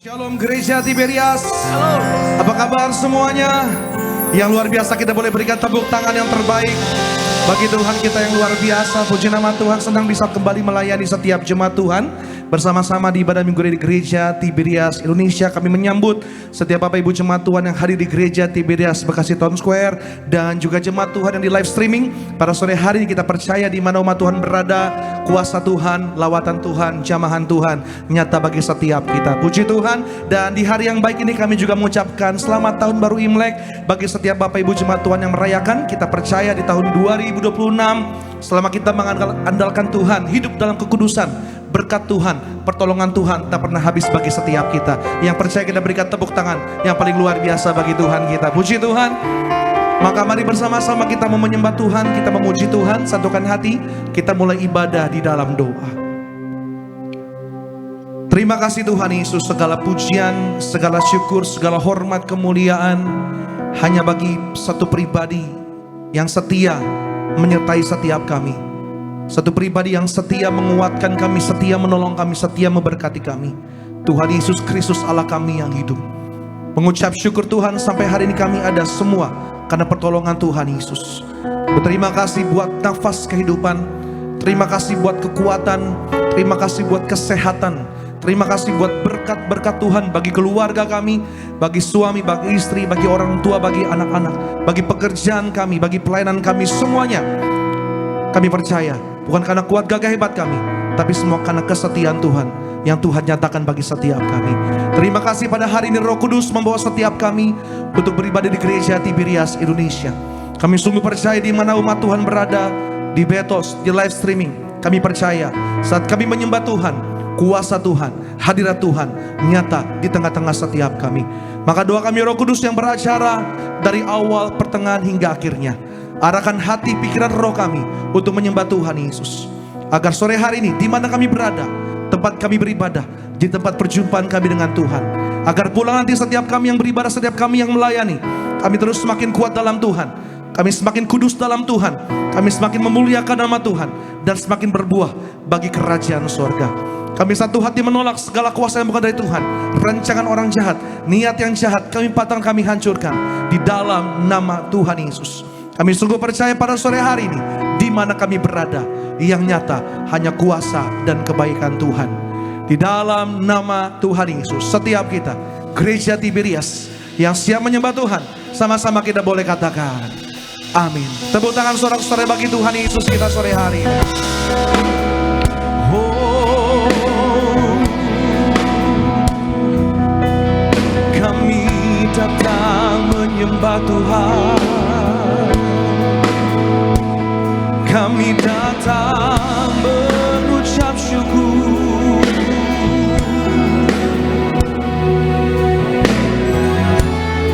Shalom Gereja Tiberias. Halo. Apa kabar semuanya? Yang luar biasa, kita boleh berikan tepuk tangan yang terbaik bagi Tuhan kita yang luar biasa. Puji nama Tuhan, senang bisa kembali melayani setiap jemaat Tuhan bersama-sama di ibadah minggu di Gereja Tiberias Indonesia. Kami menyambut setiap Bapak Ibu jemaat Tuhan yang hadir di Gereja Tiberias Bekasi Town Square dan juga jemaat Tuhan yang di live streaming. Pada sore hari kita percaya di mana umat Tuhan berada, kuasa Tuhan, lawatan Tuhan, jamahan Tuhan nyata bagi setiap kita. Puji Tuhan. Dan di hari yang baik ini kami juga mengucapkan selamat tahun baru Imlek bagi setiap Bapak Ibu jemaat Tuhan yang merayakan. Kita percaya di tahun 2026 selama kita mengandalkan Tuhan, hidup dalam kekudusan, berkat Tuhan, pertolongan Tuhan tak pernah habis bagi setiap kita. Yang percaya kita berikan tepuk tangan yang paling luar biasa bagi Tuhan kita. Puji Tuhan. Maka mari bersama-sama kita mau menyembah Tuhan, kita memuji Tuhan, satukan hati, kita mulai ibadah di dalam doa. Terima kasih Tuhan Yesus, segala pujian, segala syukur, segala hormat, kemuliaan hanya bagi satu pribadi yang setia menyertai setiap kami. Satu pribadi yang setia menguatkan kami, setia menolong kami, setia memberkati kami. Tuhan Yesus Kristus Allah kami yang hidup. Mengucap syukur Tuhan sampai hari ini kami ada semua karena pertolongan Tuhan Yesus. Berterima kasih buat nafas kehidupan. Terima kasih buat kekuatan. Terima kasih buat kesehatan. Terima kasih buat berkat-berkat Tuhan bagi keluarga kami, bagi suami, bagi istri, bagi orang tua, bagi anak-anak, bagi pekerjaan kami, bagi pelayanan kami, semuanya. Kami percaya bukan karena kuat gagah hebat kami, tapi semua karena kesetiaan Tuhan yang Tuhan nyatakan bagi setiap kami. Terima kasih pada hari ini Roh Kudus membawa setiap kami untuk beribadah di Gereja Tiberias Indonesia. Kami sungguh percaya di mana umat Tuhan berada, di Betos, di live streaming. Kami percaya saat kami menyembah Tuhan, kuasa Tuhan, hadirat Tuhan nyata di tengah-tengah setiap kami. Maka doa kami Roh Kudus yang beracara dari awal, pertengahan hingga akhirnya. Arahkan hati, pikiran, roh kami untuk menyembah Tuhan Yesus. Agar sore hari ini di mana kami berada, tempat kami beribadah, di tempat perjumpaan kami dengan Tuhan. Agar pulang nanti setiap kami yang beribadah, setiap kami yang melayani, kami terus semakin kuat dalam Tuhan. Kami semakin kudus dalam Tuhan. Kami semakin memuliakan nama Tuhan dan semakin berbuah bagi kerajaan sorga. Kami satu hati menolak segala kuasa yang bukan dari Tuhan. Rancangan orang jahat, niat yang jahat, kami patahkan, kami hancurkan di dalam nama Tuhan Yesus. Kami sungguh percaya pada sore hari ini, di mana kami berada, yang nyata hanya kuasa dan kebaikan Tuhan. Di dalam nama Tuhan Yesus, setiap kita, Gereja Tiberias yang siap menyembah Tuhan, sama-sama kita boleh katakan, amin. Tepuk tangan sorak-sorai bagi Tuhan Yesus kita sore hari ini. Kami datang menyembah Tuhan. Kami datang mengucap syukur.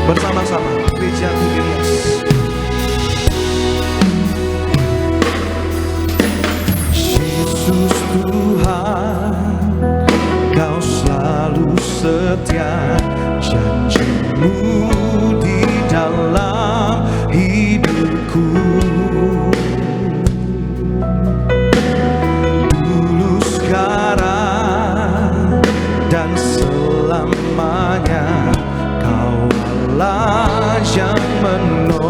Bersama-sama Gereja Tiberias. Yesus Tuhan, Kau selalu setia, janji-Mu di dalam hidupku. Dulu, sekarang, dan selamanya, Kau Allah yang menopangku.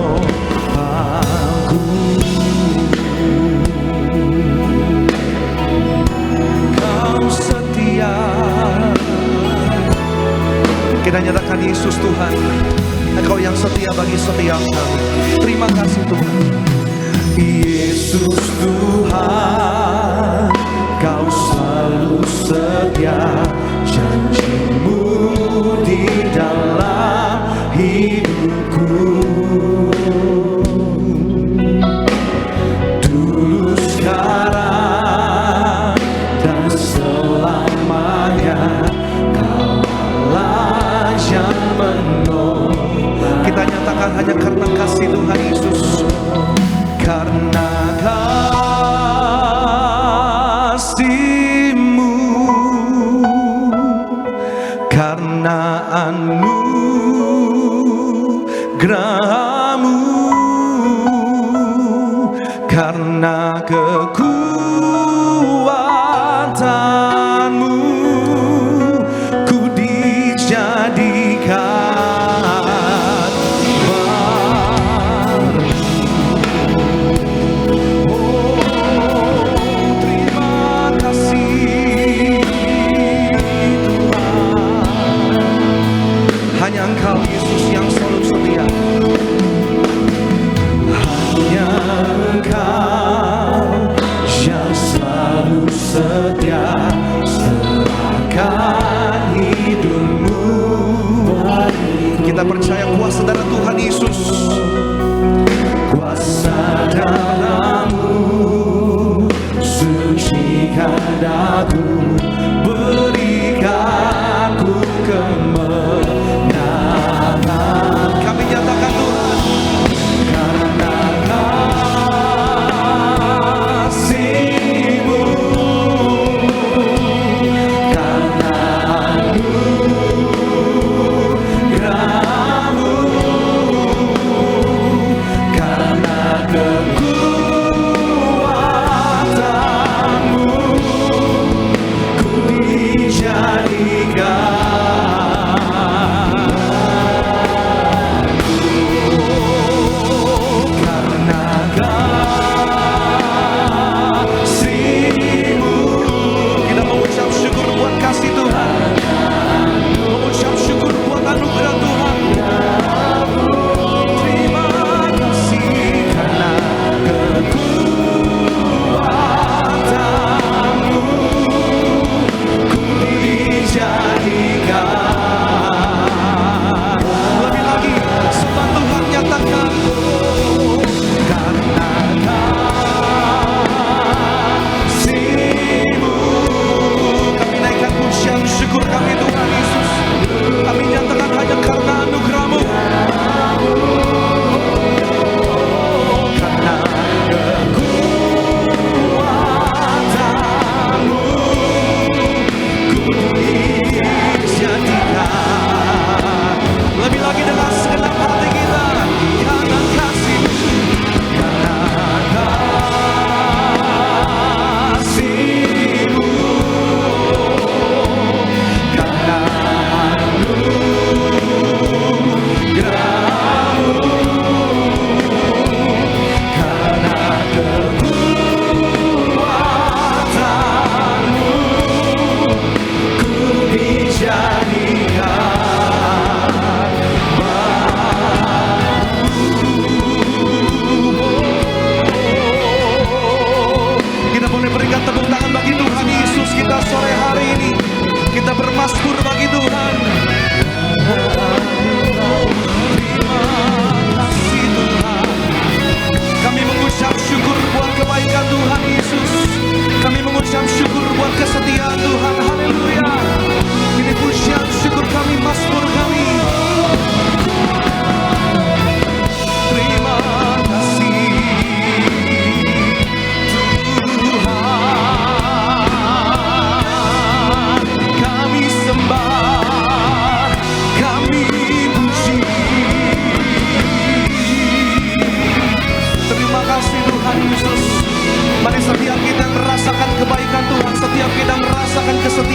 Kau setia. Kita nyatakan Yesus Tuhan, Engkau yang setia bagi setiap kami. Terima kasih Tuhan. Yesus Tuhan, Kau selalu setia, janji-Mu di dalam hidupku. Dulu, sekarang, dan selamanya, Kau Allah yang menolong. Kita nyatakan hanya karena kasih Tuhan Yesus. Karena Kau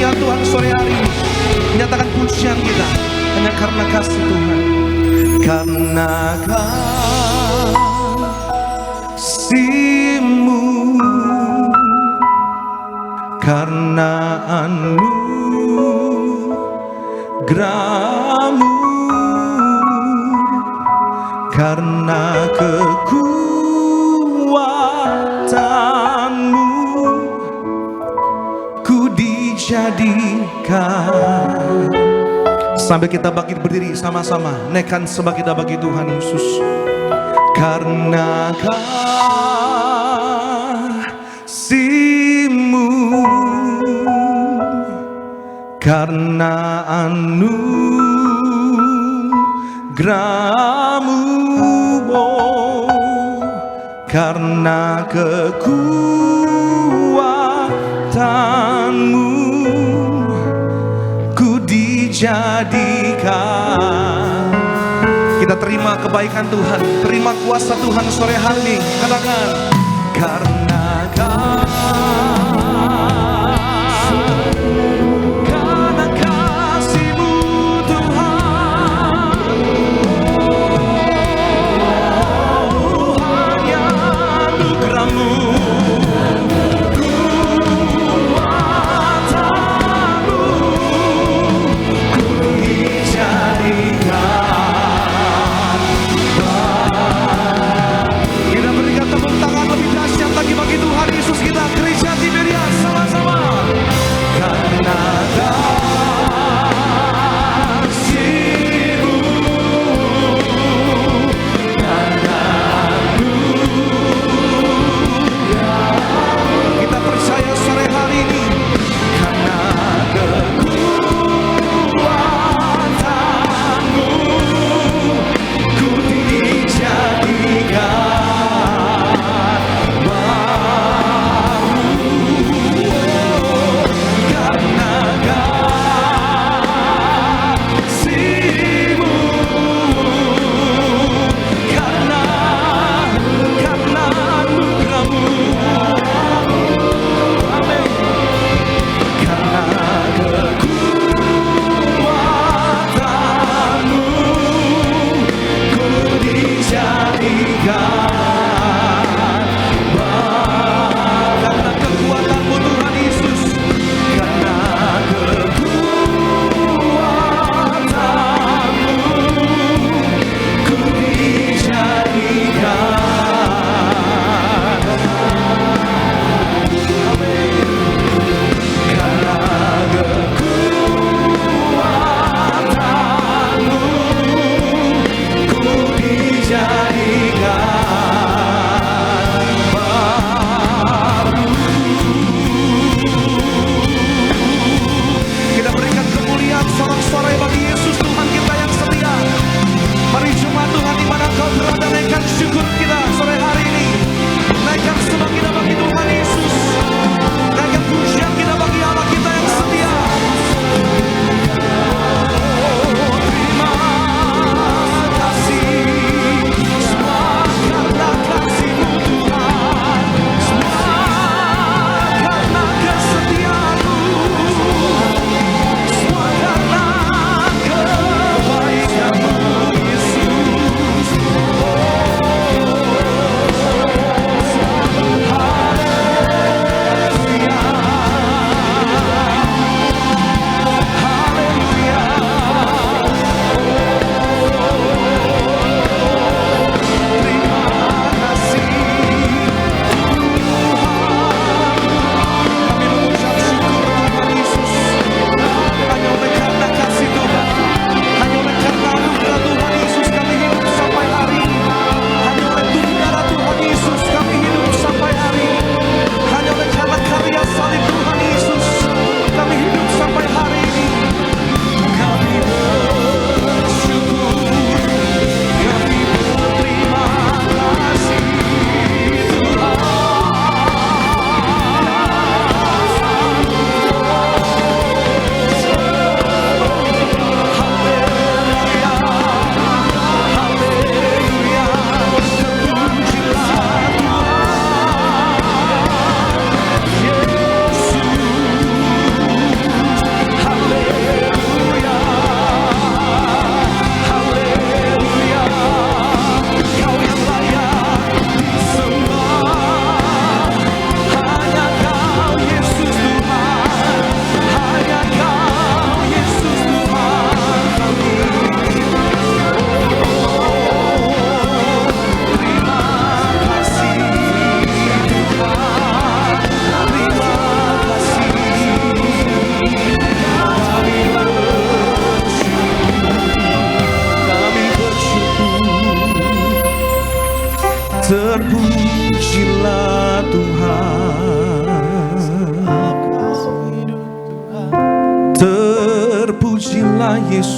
setia Tuhan sore hari ini. Menyatakan pujian kita hanya karena kasih Tuhan. Karena kasih-Mu, karena anugerah-Mu, karena kekuatan-Mu, ku dijadikan. Sambil kita bangkit berdiri sama-sama, naikkan sembah kita bagi Tuhan Yesus. Karena kasih-Mu, karena anugerah-Mu, oh, karena kekuatan-Mu, ku dijadikan. Kita terima kebaikan Tuhan, terima kuasa Tuhan sore hari ini. Katakan, karena kasih-Mu Tuhan, oh, hanya anugerah-Mu, kekuatan-Mu, ku dijadikan. Kita berikan tepuk tangan lebih dahsyat lagi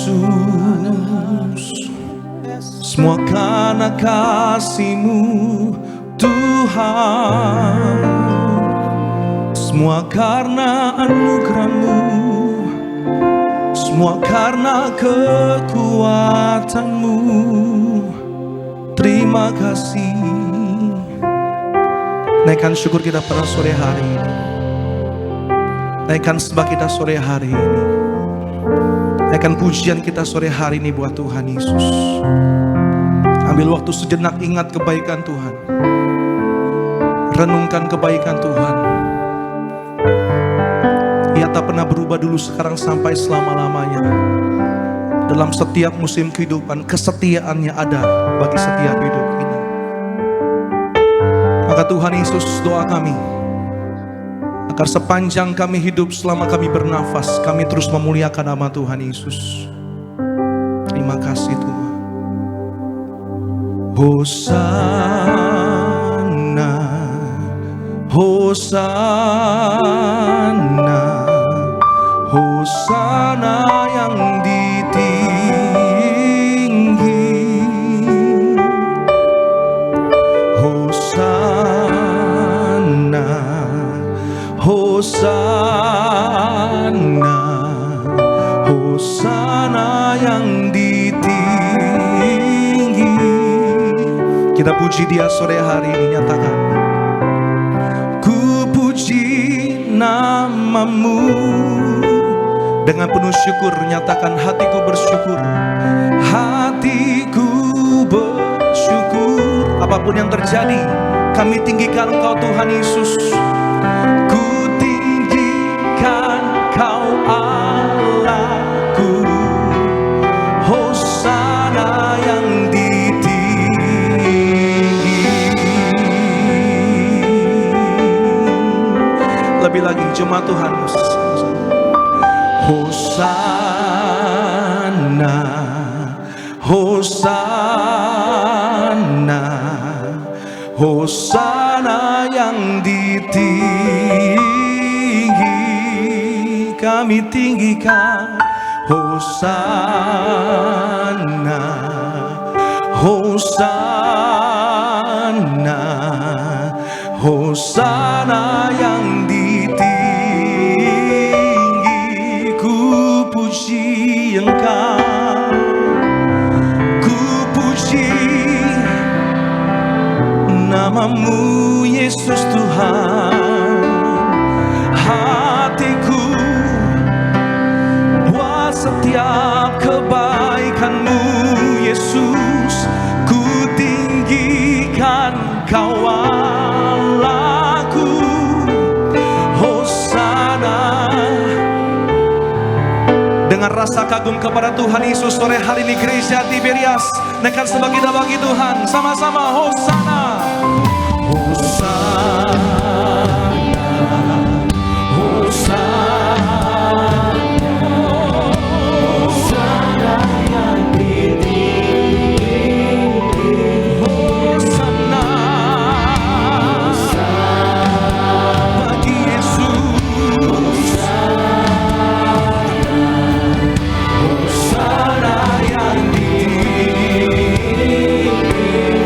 Yesus. Semua karena kasih-Mu Tuhan, semua karena anugerah-Mu, semua karena kekuatan-Mu. Terima kasih. Naikkan syukur kita pada sore hari ini. Naikkan sembah kita sore hari ini. Naikkan pujian kita sore hari ini buat Tuhan Yesus. Ambil waktu sejenak, ingat kebaikan Tuhan. Renungkan kebaikan Tuhan. Ia tak pernah berubah dulu, sekarang, sampai selama-lamanya. Dalam setiap musim kehidupan, kesetiaannya ada bagi setiap hidup ini. Maka Tuhan Yesus, doa kami agar sepanjang kami hidup, selama kami bernafas, kami terus memuliakan nama Tuhan Yesus. Terima kasih Tuhan. Hosana, Hosana, Hosana yang ditinggi. Hosana, Hosana, Hosana yang ditinggi. Kita puji Dia sore hari ini, nyatakan. Ku puji nama-Mu. Dengan penuh syukur, nyatakan, hatiku bersyukur. Hatiku bersyukur. Apapun yang terjadi, kami tinggikan Engkau Tuhan Yesus. Ku tinggikan Kau Allahku. Hosana yang lebih lagi, jemaat Tuhan. Hosana, Hosana, Hosana yang ditinggi, kami tinggikan. Hosana, Hosana, Hosana yang ditinggi. Ku puji Engkau, ku puji nama-Mu Yesus Tuhan. Hatiku buat setiap kebaikan-Mu Yesus. Ku tinggikan Kau Allahku. Hosana. Dengan rasa kagum kepada Tuhan Yesus sore hari ini, gereja Tiberias, naikkan sembah kita bagi Tuhan sama-sama. Hosana, Hosana, Hosana, Hosana yang ditinggi. Hosana bagi Yesus. Hosana yang ditinggi.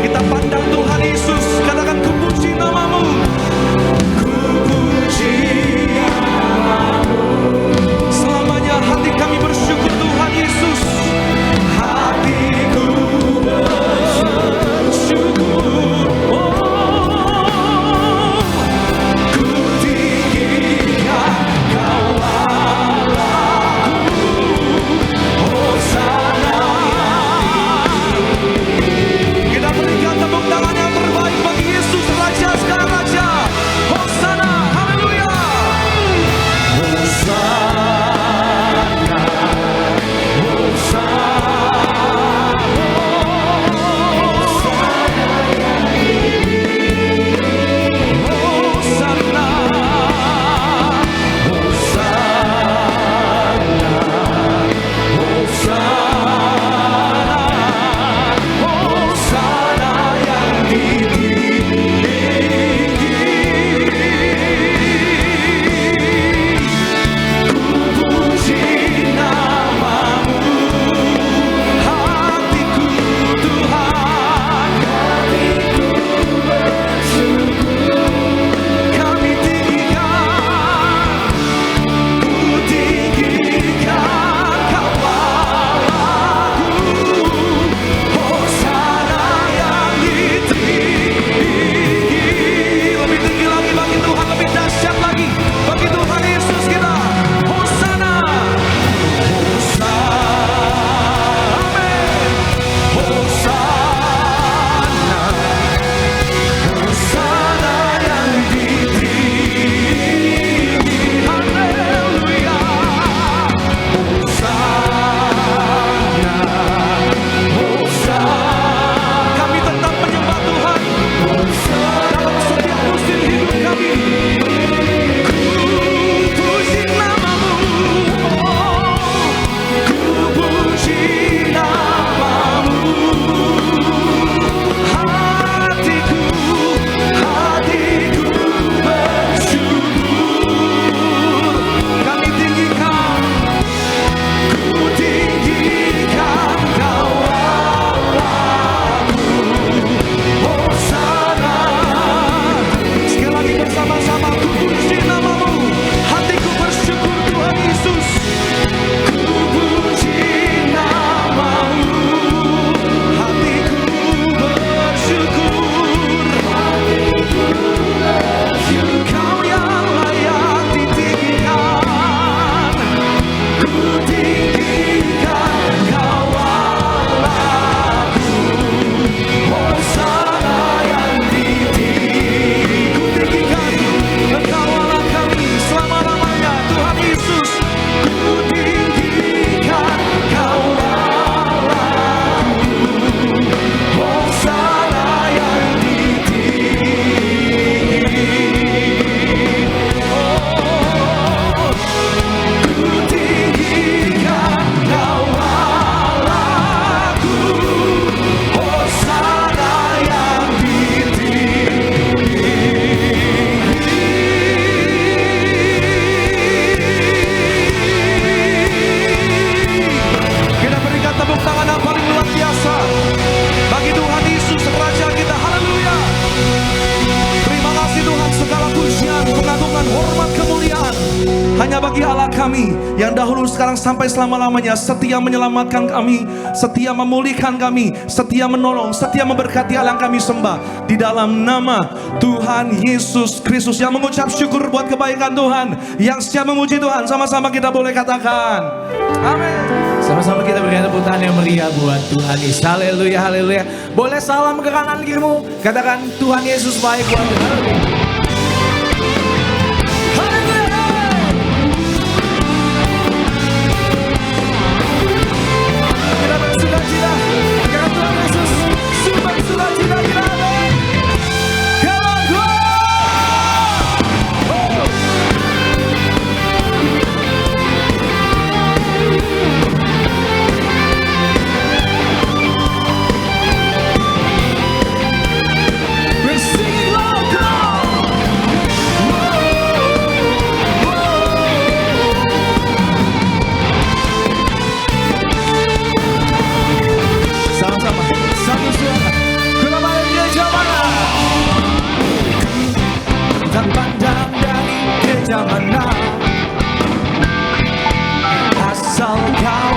Kita pandang Tuhan Yesus, katakan Hanya bagi Allah kami yang dahulu, sekarang, sampai selama-lamanya setia menyelamatkan kami, setia memulihkan kami, setia menolong, setia memberkati Allah yang kami sembah. Di dalam nama Tuhan Yesus Kristus, yang mengucap syukur buat kebaikan Tuhan, yang siap memuji Tuhan, sama-sama kita boleh katakan amin. Sama-sama kita berikan tepuk tangan yang meriah buat Tuhan Yesus. Haleluya, haleluya. Boleh salam ke kanan kirimu, katakan Tuhan Yesus baik buat Tuhan. Asal kau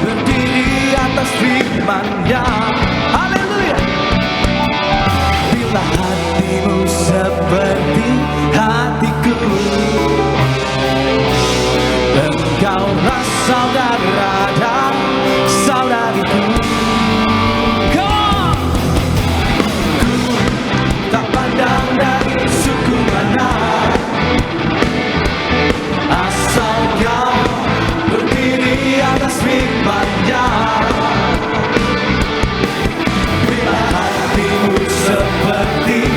berdiri atas firman-Nya. Haleluya. Bila hatimu seperti hatiku, engkaulah saudara dan saudariku. Ku tak pandang dari suku mana, asal kau berdiri atas firman-Nya. Bila hatimu seperti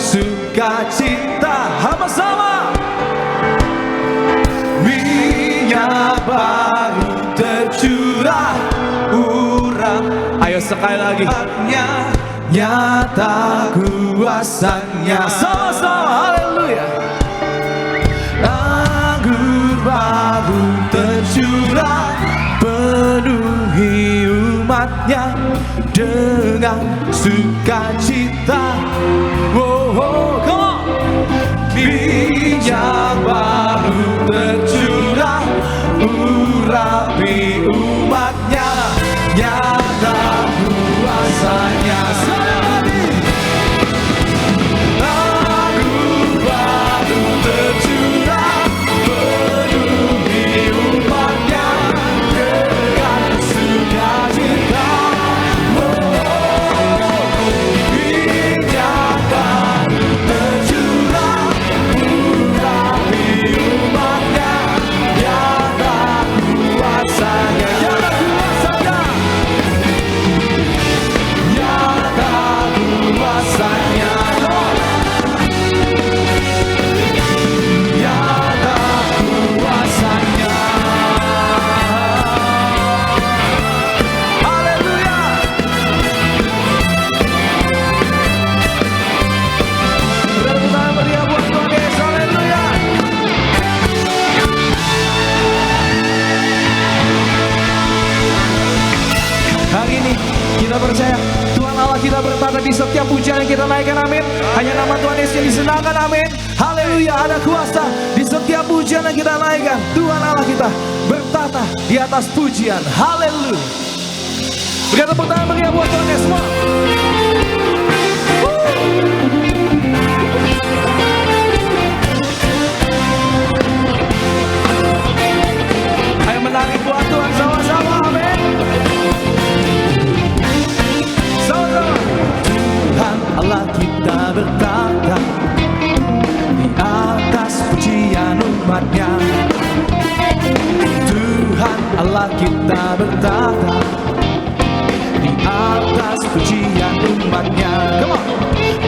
sukacita. Sama-sama. Minyak baru tercurah urap. Ayo sekali lagi. Nyata kuasanya. Sama-sama, haleluya. Anggur baru tercurah, penuhi umatnya dengan sukacita. Oh, oh, come on. Minyak baru tercurah, urapi umatnya, nyata kuasanya. Anggur baru tercurah, penuhi umatnya dengan sukacita. Minyak baru tercurah, urapi umatnya, nyata kuasanya. Nyata kuasanya. Nyata kuasanya. Haleluya. Beri tangan meriah buat Tuhan Yesus. Haleluya. Hari ini kita percaya Tuhan Allah kita bertata di setiap pujian yang kita naikkan, amin. Hanya nama Tuhan Yesus yang disenangkan, amin. Haleluya, ada kuasa di setiap pujian yang kita naikkan. Tuhan Allah kita bertata di atas pujian, haleluya. Beri tepuk tangan meriah buat Tuhan Yesus semua. Ayo menari buat Tuhan sama-sama, amin. Sama-sama. Tuhan Allah kita bertata di atas pujian umatnya. Tuhan Allah kita bertata di atas pujian umatnya. Come on.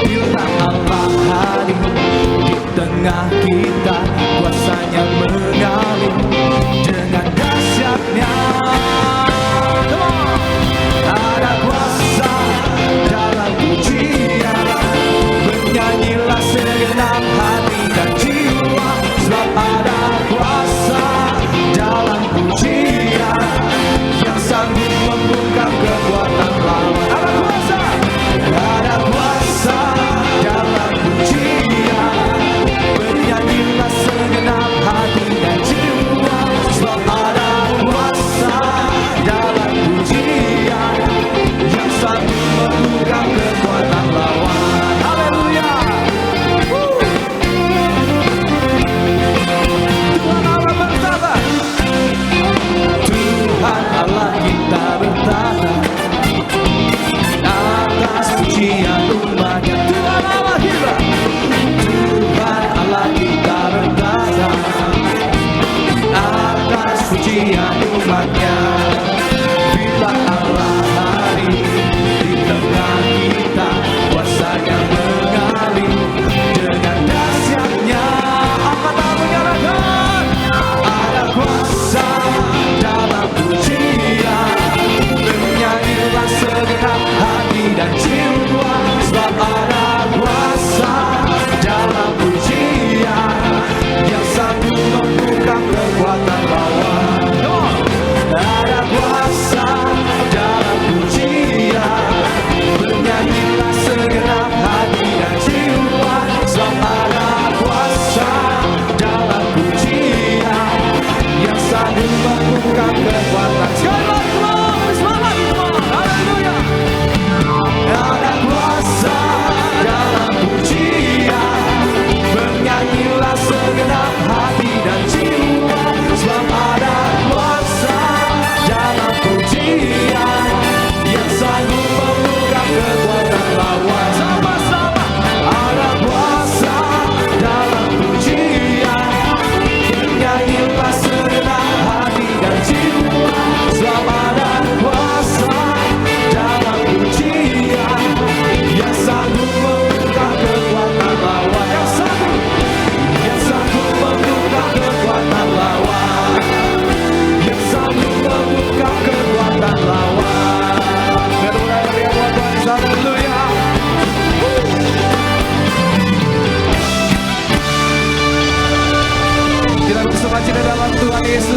Bila Allah hadir di tengah kita, kuasanya mengalir dengan dahsyatnya. Come on. Ada kuasa dalam pujian, bernyanyilah segenap hati dan jiwa, sebab ada kuasa dalam pujian yang sanggup membungkam kekuatan lawan. Ada kuasa, ada kuasa.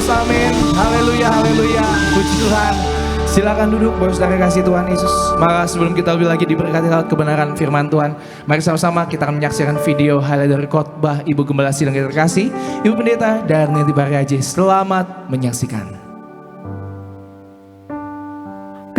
Yesus, amin. Haleluya, haleluya. Puji Tuhan. Silakan duduk, Bapak Saudara kasih Tuhan Yesus. Maka sebelum kita lebih lagi diberkati lewat kebenaran firman Tuhan, mari sama-sama kita akan menyaksikan video highlight dari khotbah Ibu Gembala Sidang yang terkasih, Ibu Pendeta Darneti Pariaji. Selamat menyaksikan.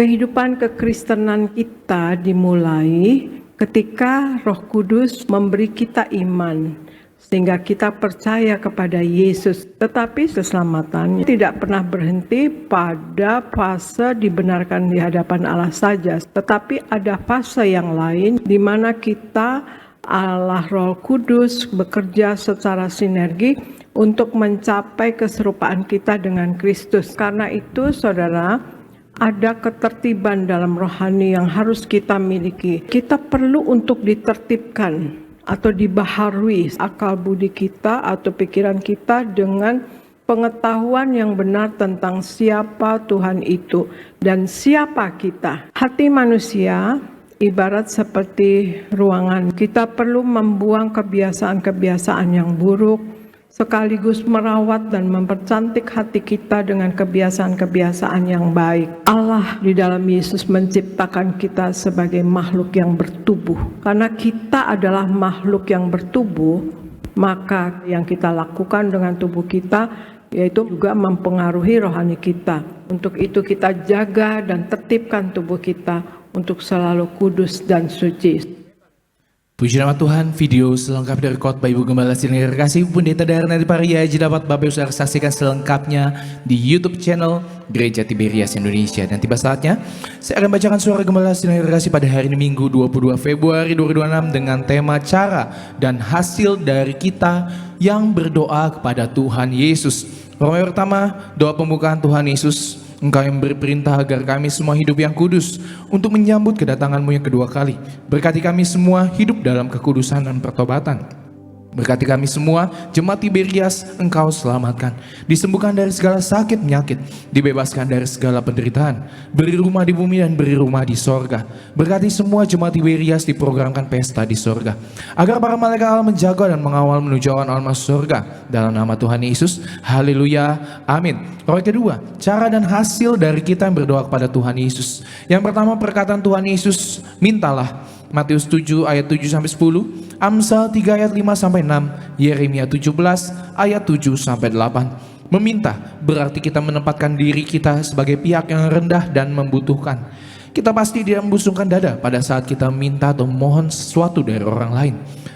Kehidupan kekristenan kita dimulai ketika Roh Kudus memberi kita iman, sehingga kita percaya kepada Yesus. Tetapi keselamatan tidak pernah berhenti pada fase dibenarkan di hadapan Allah saja. Tetapi ada fase yang lain di mana kita Allah Roh Kudus bekerja secara sinergi untuk mencapai keserupaan kita dengan Kristus. Karena itu saudara, ada ketertiban dalam rohani yang harus kita miliki. Kita perlu untuk ditertibkan atau dibaharui akal budi kita atau pikiran kita dengan pengetahuan yang benar tentang siapa Tuhan itu dan siapa kita. Hati manusia ibarat seperti ruangan. Kita perlu membuang kebiasaan-kebiasaan yang buruk, sekaligus merawat dan mempercantik hati kita dengan kebiasaan-kebiasaan yang baik. Allah di dalam Yesus menciptakan kita sebagai makhluk yang bertubuh. Karena kita adalah makhluk yang bertubuh, maka yang kita lakukan dengan tubuh kita yaitu juga mempengaruhi rohani kita. Untuk itu kita jaga dan tertibkan tubuh kita untuk selalu kudus dan suci. Puji nama Tuhan, video selengkap dari khotbah Ibu Gembala Sidang yang terkasih, Pendeta Darneti Pariaji dapat Bapak Ibu Saudara saksikan selengkapnya di YouTube channel Gereja Tiberias Indonesia. Dan tiba saatnya saya akan bacakan suara Gembala Sidang yang terkasih pada hari ini Minggu 22 Februari 2026 dengan tema cara dan hasil dari kita yang berdoa kepada Tuhan Yesus. Roma pertama, doa pembukaan Tuhan Yesus. Engkau yang berperintah agar kami semua hidup yang kudus untuk menyambut kedatangan-Mu yang kedua kali. Berkati kami semua hidup dalam kekudusan dan pertobatan. Berkati kami semua, jemaat Tiberias, Engkau selamatkan. Disembuhkan dari segala sakit penyakit, dibebaskan dari segala penderitaan. Beri rumah di bumi dan beri rumah di sorga. Berkati semua jemaat Tiberias diprogramkan pesta di sorga. Agar para malaikat Allah menjaga dan mengawal menuju awan masuk sorga. Dalam nama Tuhan Yesus, haleluya, amin. Roh kedua, cara dan hasil dari kita yang berdoa kepada Tuhan Yesus. Yang pertama, perkataan Tuhan Yesus, mintalah. Matius 7 ayat 7-10, Amsal 3 ayat 5-6, Yeremia 17 ayat 7-8. Meminta berarti kita menempatkan diri kita sebagai pihak yang rendah dan membutuhkan. Kita pasti tidak membusungkan dada pada saat kita minta atau mohon sesuatu dari orang lain.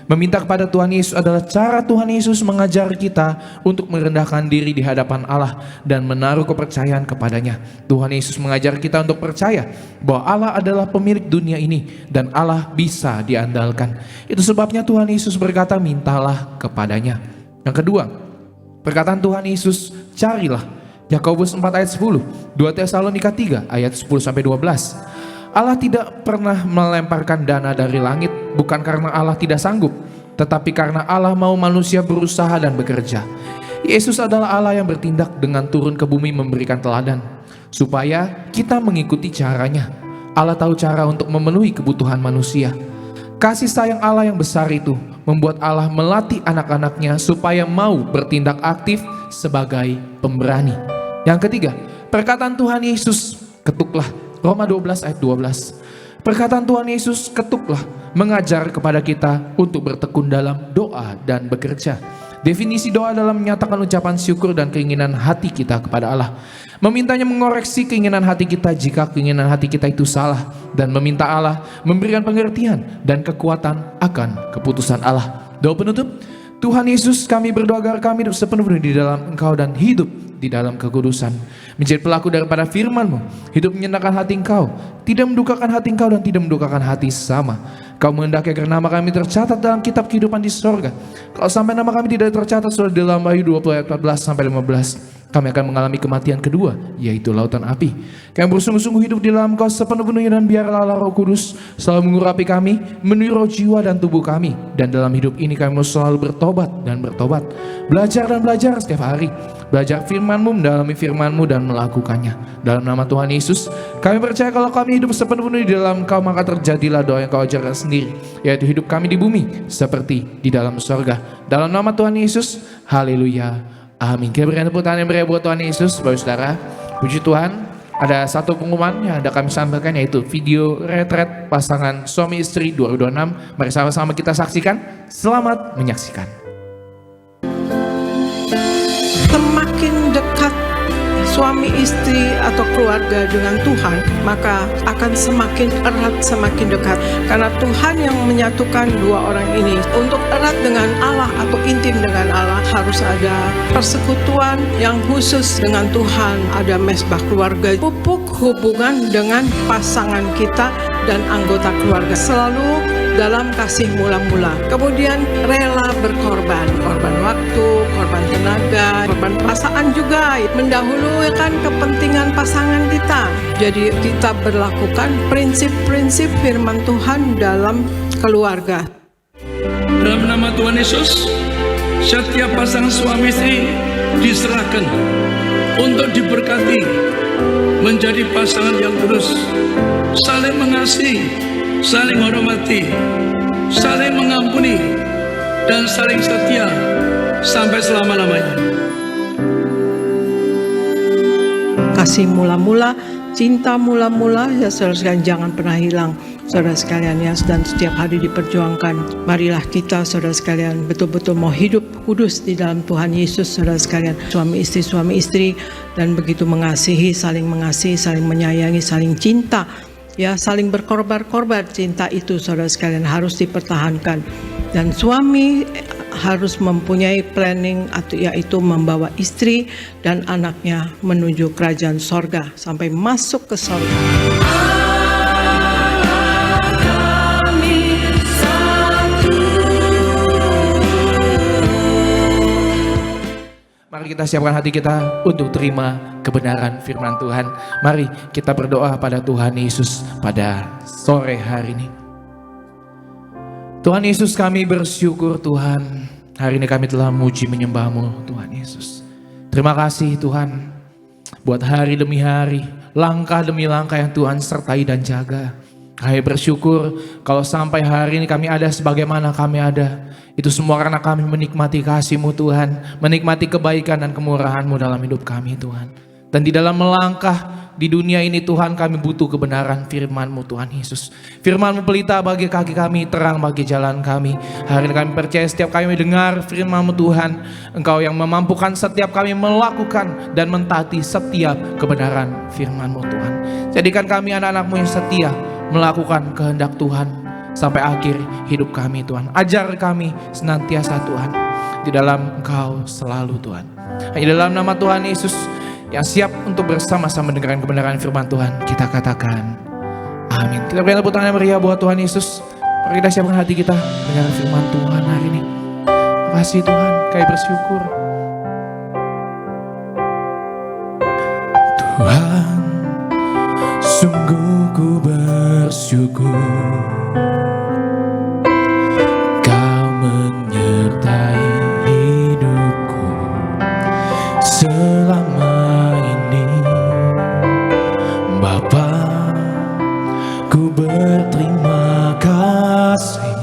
Meminta kepada Tuhan Yesus adalah cara Tuhan Yesus mengajar kita untuk merendahkan diri di hadapan Allah dan menaruh kepercayaan kepadanya. Tuhan Yesus mengajar kita untuk percaya bahwa Allah adalah pemilik dunia ini dan Allah bisa diandalkan. Itu sebabnya Tuhan Yesus berkata, mintalah kepadanya. Yang kedua, perkataan Tuhan Yesus, carilah. Yakobus 4 ayat 10, 2 Tesalonika 3 ayat 10-12. Allah tidak pernah melemparkan dana dari langit, bukan karena Allah tidak sanggup, tetapi karena Allah mau manusia berusaha dan bekerja. Yesus adalah Allah yang bertindak dengan turun ke bumi memberikan teladan, supaya kita mengikuti caranya. Allah tahu cara untuk memenuhi kebutuhan manusia. Kasih sayang Allah yang besar itu membuat Allah melatih anak-anaknya supaya mau bertindak aktif sebagai pemberani. Yang ketiga, perkataan Tuhan Yesus, ketuklah. Roma 12 ayat 12. Perkataan Tuhan Yesus, ketuklah, mengajar kepada kita untuk bertekun dalam doa dan bekerja. Definisi doa adalah menyatakan ucapan syukur dan keinginan hati kita kepada Allah. Memintanya mengoreksi keinginan hati kita jika keinginan hati kita itu salah. Dan meminta Allah memberikan pengertian dan kekuatan akan keputusan Allah. Doa penutup, Tuhan Yesus, kami berdoa agar kami hidup sepenuhnya di dalam Engkau dan hidup di dalam kekudusan. Menjadi pelaku daripada firman-Mu, hidup menyenangkan hati Engkau, tidak mendukakan hati Engkau dan tidak mendukakan hati sesama. Kau menghendaki agar nama kami tercatat dalam kitab kehidupan di sorga. Kalau sampai nama kami tidak tercatat sudah di dalam Wahyu 20 ayat 14-15, kami akan mengalami kematian kedua, yaitu lautan api. Kami bersungguh-sungguh hidup di dalam Kau sepenuh-penuhnya dan biarlah Allah Roh Kudus selalu mengurapi kami, memenuhi roh, jiwa dan tubuh kami. Dan dalam hidup ini kami mau selalu bertobat dan bertobat. Belajar dan belajar setiap hari. Belajar firman-Mu, mendalami firman-Mu dan melakukannya. Dalam nama Tuhan Yesus, kami percaya kalau kami hidup sepenuh-penuhnya di dalam Kau, maka terjadilah doa yang Kau ajarkan sendiri, yaitu hidup kami di bumi seperti di dalam sorga. Dalam nama Tuhan Yesus, haleluya, Amin. Kita berikan tepuk tangan yang meriah buat Tuhan Yesus, Bapak Saudara. Puji Tuhan, ada satu pengumuman yang ada kami sampaikan, yaitu video retret pasangan suami istri 2026. Mari sama-sama kita saksikan. Selamat menyaksikan. Semakin dekat suami istri atau keluarga dengan Tuhan, maka akan semakin erat, semakin dekat. Karena Tuhan yang menyatukan dua orang ini. Untuk erat dengan Allah atau intim dengan Allah, harus ada persekutuan yang khusus dengan Tuhan. Ada mesbah keluarga, pupuk hubungan dengan pasangan kita dan anggota keluarga. Selalu dalam kasih mula-mula. Kemudian rela berkorban. Korban waktu, korban tenaga, korban perasaan juga. Mendahulukan kepentingan pasangan kita. Jadi kita berlakukan prinsip-prinsip firman Tuhan dalam keluarga. Dalam nama Tuhan Yesus, setiap pasangan suami istri diserahkan untuk diberkati menjadi pasangan yang terus saling mengasihi, saling menghormati, saling mengampuni, dan saling setia sampai selama-lamanya. Kasih mula-mula, cinta mula-mula, ya saudara sekalian, jangan pernah hilang. Saudara sekalian ya, dan setiap hari diperjuangkan. Marilah kita saudara sekalian betul-betul mau hidup kudus di dalam Tuhan Yesus, saudara sekalian. Suami istri, dan begitu mengasihi, saling menyayangi, saling cinta. Ya, saling berkorban-korban. Cinta itu saudara sekalian harus dipertahankan. Dan suami harus mempunyai planning, atau yaitu membawa istri dan anaknya menuju kerajaan sorga sampai masuk ke sorga. Mari kita siapkan hati kita untuk terima kebenaran firman Tuhan. Mari kita berdoa pada Tuhan Yesus pada sore hari ini. Tuhan Yesus, kami bersyukur Tuhan, hari ini kami telah memuji menyembah-Mu Tuhan Yesus. Terima kasih Tuhan buat hari demi hari, langkah demi langkah yang Tuhan sertai dan jaga. Kami bersyukur kalau sampai hari ini kami ada sebagaimana kami ada. Itu semua karena kami menikmati kasih-Mu Tuhan, menikmati kebaikan dan kemurahan-Mu dalam hidup kami Tuhan. Dan di dalam melangkah di dunia ini Tuhan, kami butuh kebenaran firman-Mu Tuhan Yesus. Firman-Mu pelita bagi kaki kami, terang bagi jalan kami. Hari ini kami percaya setiap kami mendengar firman-Mu Tuhan, Engkau yang memampukan setiap kami melakukan dan mentaati setiap kebenaran firman-Mu Tuhan. Jadikan kami anak-anak-Mu yang setia melakukan kehendak Tuhan sampai akhir hidup kami Tuhan. Ajar kami senantiasa Tuhan di dalam Engkau selalu Tuhan. Hanya dalam nama Tuhan Yesus yang siap untuk bersama-sama mendengarkan kebenaran firman Tuhan, kita katakan amin. Kita berikan tepuk tangan yang meriah buat Tuhan Yesus. Mari kita siapkan hati kita mendengar firman Tuhan hari ini. Terima kasih Tuhan, kami bersyukur. Tuhan, sungguh ku bersyukur Kau menyertai hidupku selama ini. Bapa, ku berterima kasih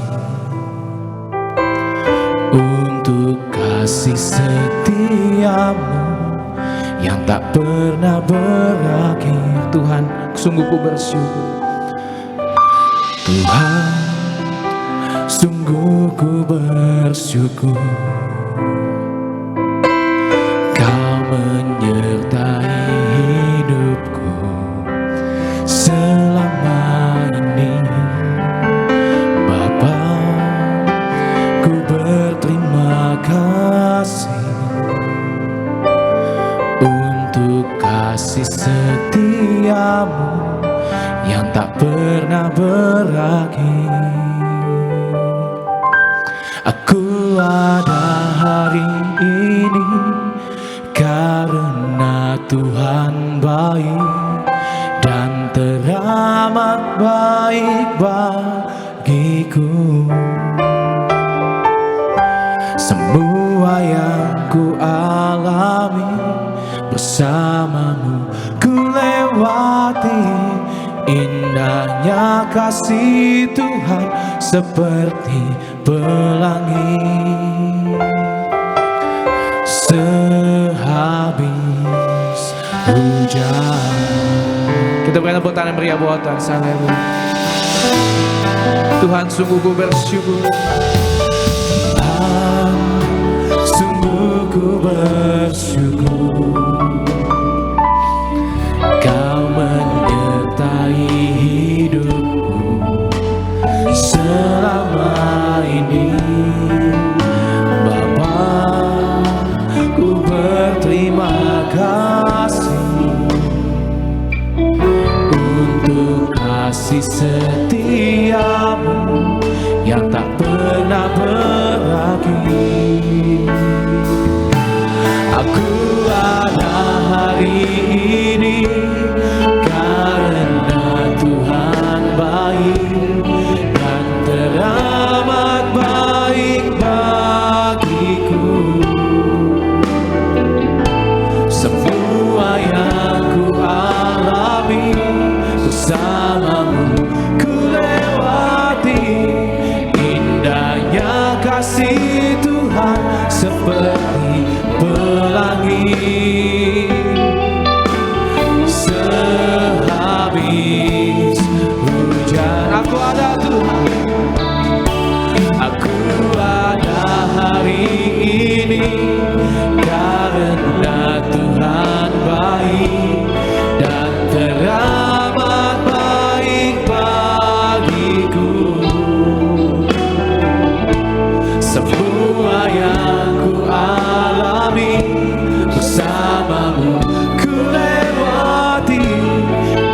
untuk kasih setiamu yang tak pernah berakhir. Tuhan, sungguh ku bersyukur. Tuhan, sungguh ku bersyukur Kau menyertai hidupku selama ini. Bapa, ku berterima kasih untuk kasih setiamu yang tak pernah berakhir. Aku ada hari ini karena Tuhan baik dan teramat baik bagiku. Semua yang ku alami bersamamu ku lewati. Indahnya kasih Tuhan seperti pelangi. berikan tepuk tangan meriah buat Tuhan. Haleluya. Tuhan, sungguh ku bersyukur. Sungguh ku bersyukur Kau menyertai hidupku selama ini. Bapa, ku berterima kasih untuk kasih setiamu yang tak pernah berakhir. Aku ada hari ini karena Tuhan baik dan teramat baik bagiku. Semua yang ku alami bersamamu ku lewati. Indahnya kasih Tuhan seperti pelangi. Sehabis hujan aku ada Tuhan. Aku ada hari ini karena Tuhan baik dan teramat baik bagiku. Semua yang ku alami bersamamu ku lewati.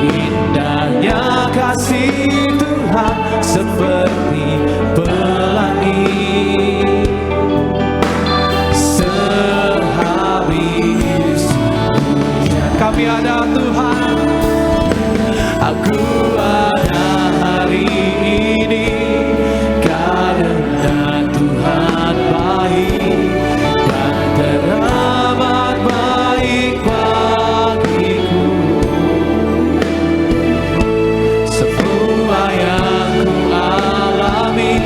Indahnya kasih Tuhan seperti pelangi. Sehabis hujan kami ada Tuhan. Aku ada hari ini karena Tuhan baik dan teramat baik bagiku. Semua yang ku alami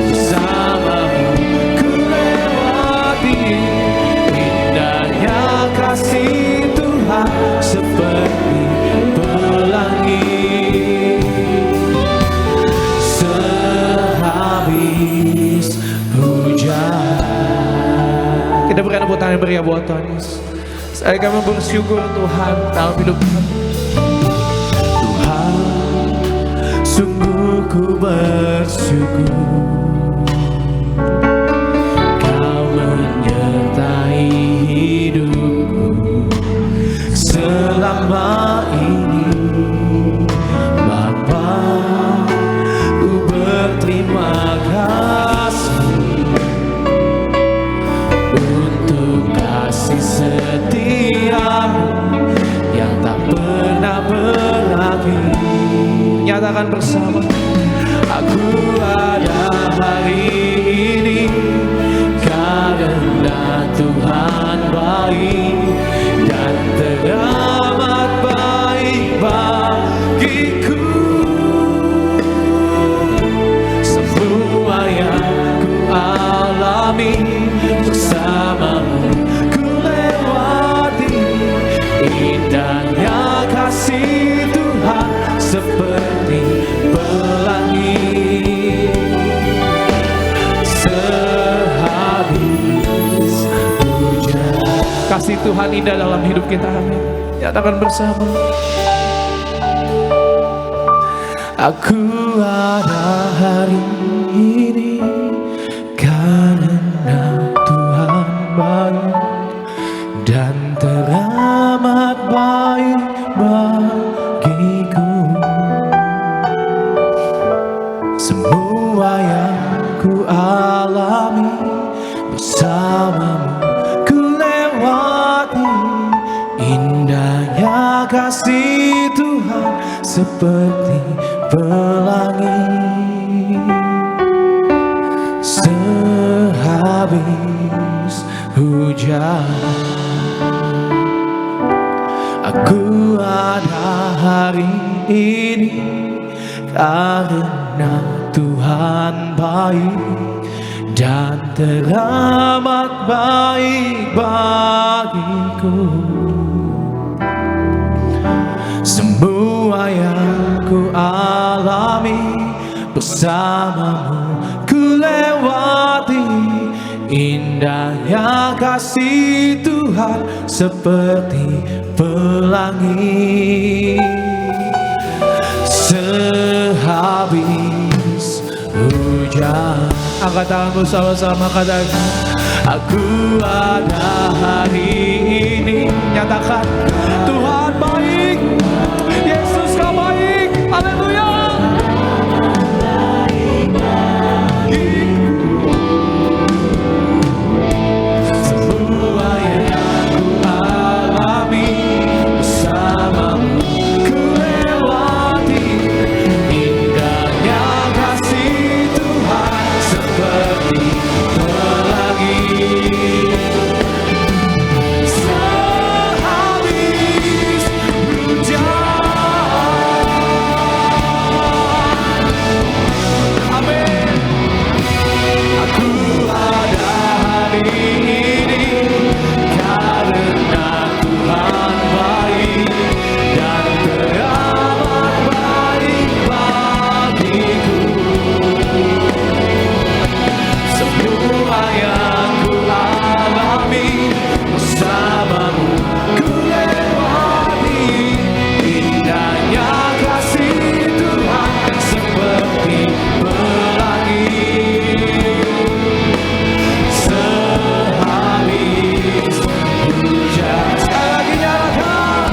bersamamu ku lewati. Indahnya kasih Tuhan seperti pelangi. Sehabis hujan. Kita berikan tepuk tangan meriah buat Tuhan Yesus. Saya kami bersyukur Tuhan dalam hidup kami. Tuhan, sungguh ku bersyukur Kau menyertai hidupku selama ini. Bapa, ku berterima kasih untuk kasih setiamu yang tak pernah berakhir. Nyatakan bersama. Aku ada hari ini karena Tuhan baik dan teramat baik bagiku. Semua yang ku alami bersamamu ku lewati. Indahnya kasih Tuhan seperti pelangi. Sehabis hujan. Kasih Tuhan indah dalam hidup kita. Amin. Nyatakan bersama. Aku ada hari ini karena Tuhan baik dan teramat baik bagiku. Semua yang ku alami bersamamu ku lewati. Indahnya kasih Tuhan seperti pelangi. Sehabis hujan, aku ada hari ini karena Tuhan baik dan teramat baik bagiku. Semua Semua yang ku alami bersamamu ku lewati. Indahnya kasih Tuhan seperti pelangi. Sehabis hujan, angkat tanganmu sama-sama katakan, aku ada hari ini. Nyatakan, Tuhan baik, Yesus kau baik, haleluya. Semua yang ku alami bersamamu ku lewati. Indahnya kasih Tuhan seperti pelangi. Sehabis hujan, amin. Aku ada hari ini karena Tuhan baik dan teramat baik bagiku. Semua yang ku alami bersamamu ku lewati. Indahnya kasih Tuhan seperti pelangi. Sehabis hujan, sekali lagi nyalakan,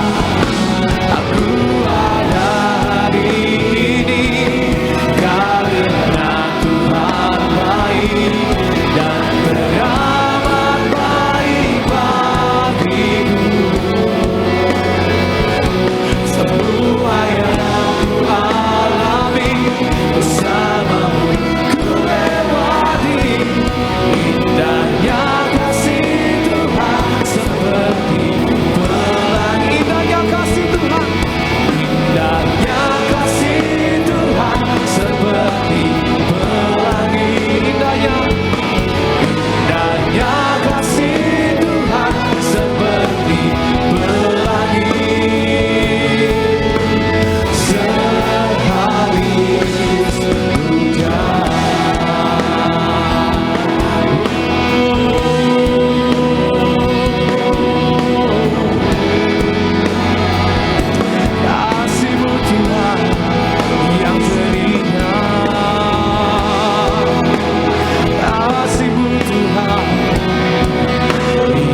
aku ada hari ini karena Tuhan baik dan teramat baik bagiku. Semua yang ku alami bersamamu ku lewati. Indahnya kasih Tuhan seperti pelangi. Indahnya kasih Tuhan, indahnya kasih Tuhan seperti pelangi. Indahnya kasih Tuhan seperti pelangi. Sehabis hujan, kasih-Mu Tuhan yang terindah, kasih-Mu Tuhan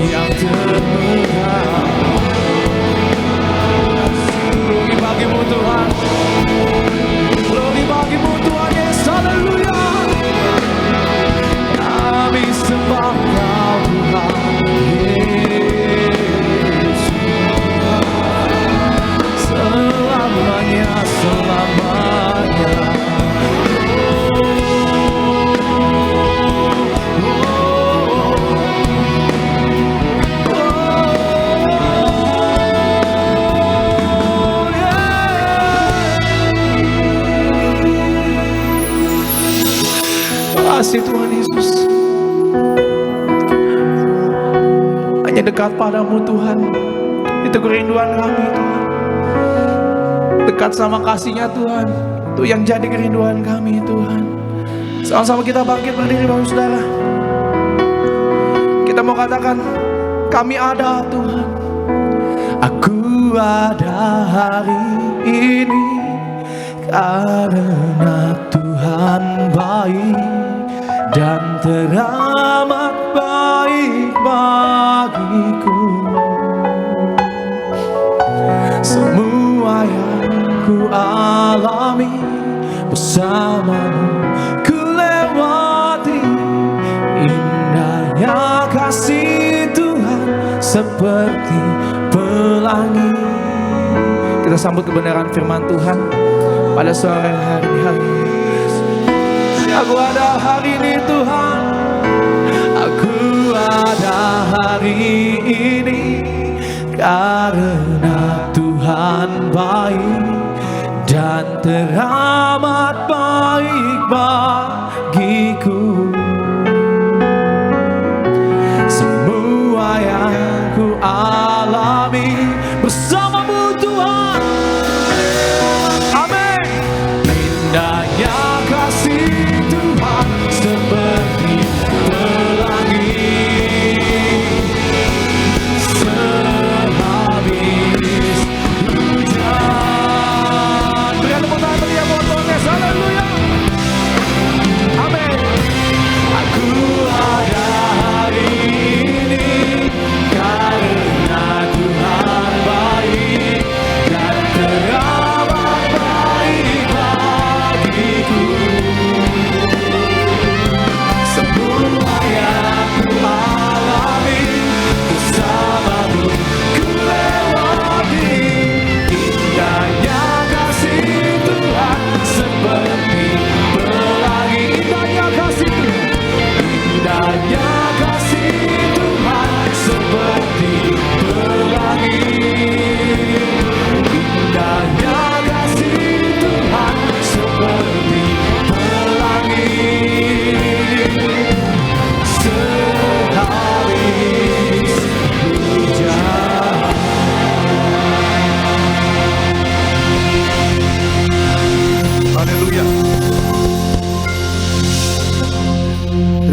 yang termegah. Glory bagi-Mu Tuhan, glory bagi-Mu Tuhan Yesus, haleluya. Kami sembah Kau Tuhan Yesus, selamanya, selamanya. Kasih Tuhan Yesus, hanya dekat padamu Tuhan, itu kerinduan kami Tuhan. Dekat sama kasihnya Tuhan, itu yang jadi kerinduan kami Tuhan. Sama-sama kita bangkit berdiri Bapak Saudara. Kita mau katakan, kami ada Tuhan. Aku ada hari ini karena Tuhan baik dan teramat baik bagiku. Semua yang ku alami bersamamu ku lewati. Indahnya kasih Tuhan seperti pelangi. Kita sambut kebenaran firman Tuhan pada sore hari ini. Aku ada hari ini Tuhan, aku ada hari ini karena Tuhan baik dan teramat baik bagiku. Semua yang ku alami bersamamu Tuhan,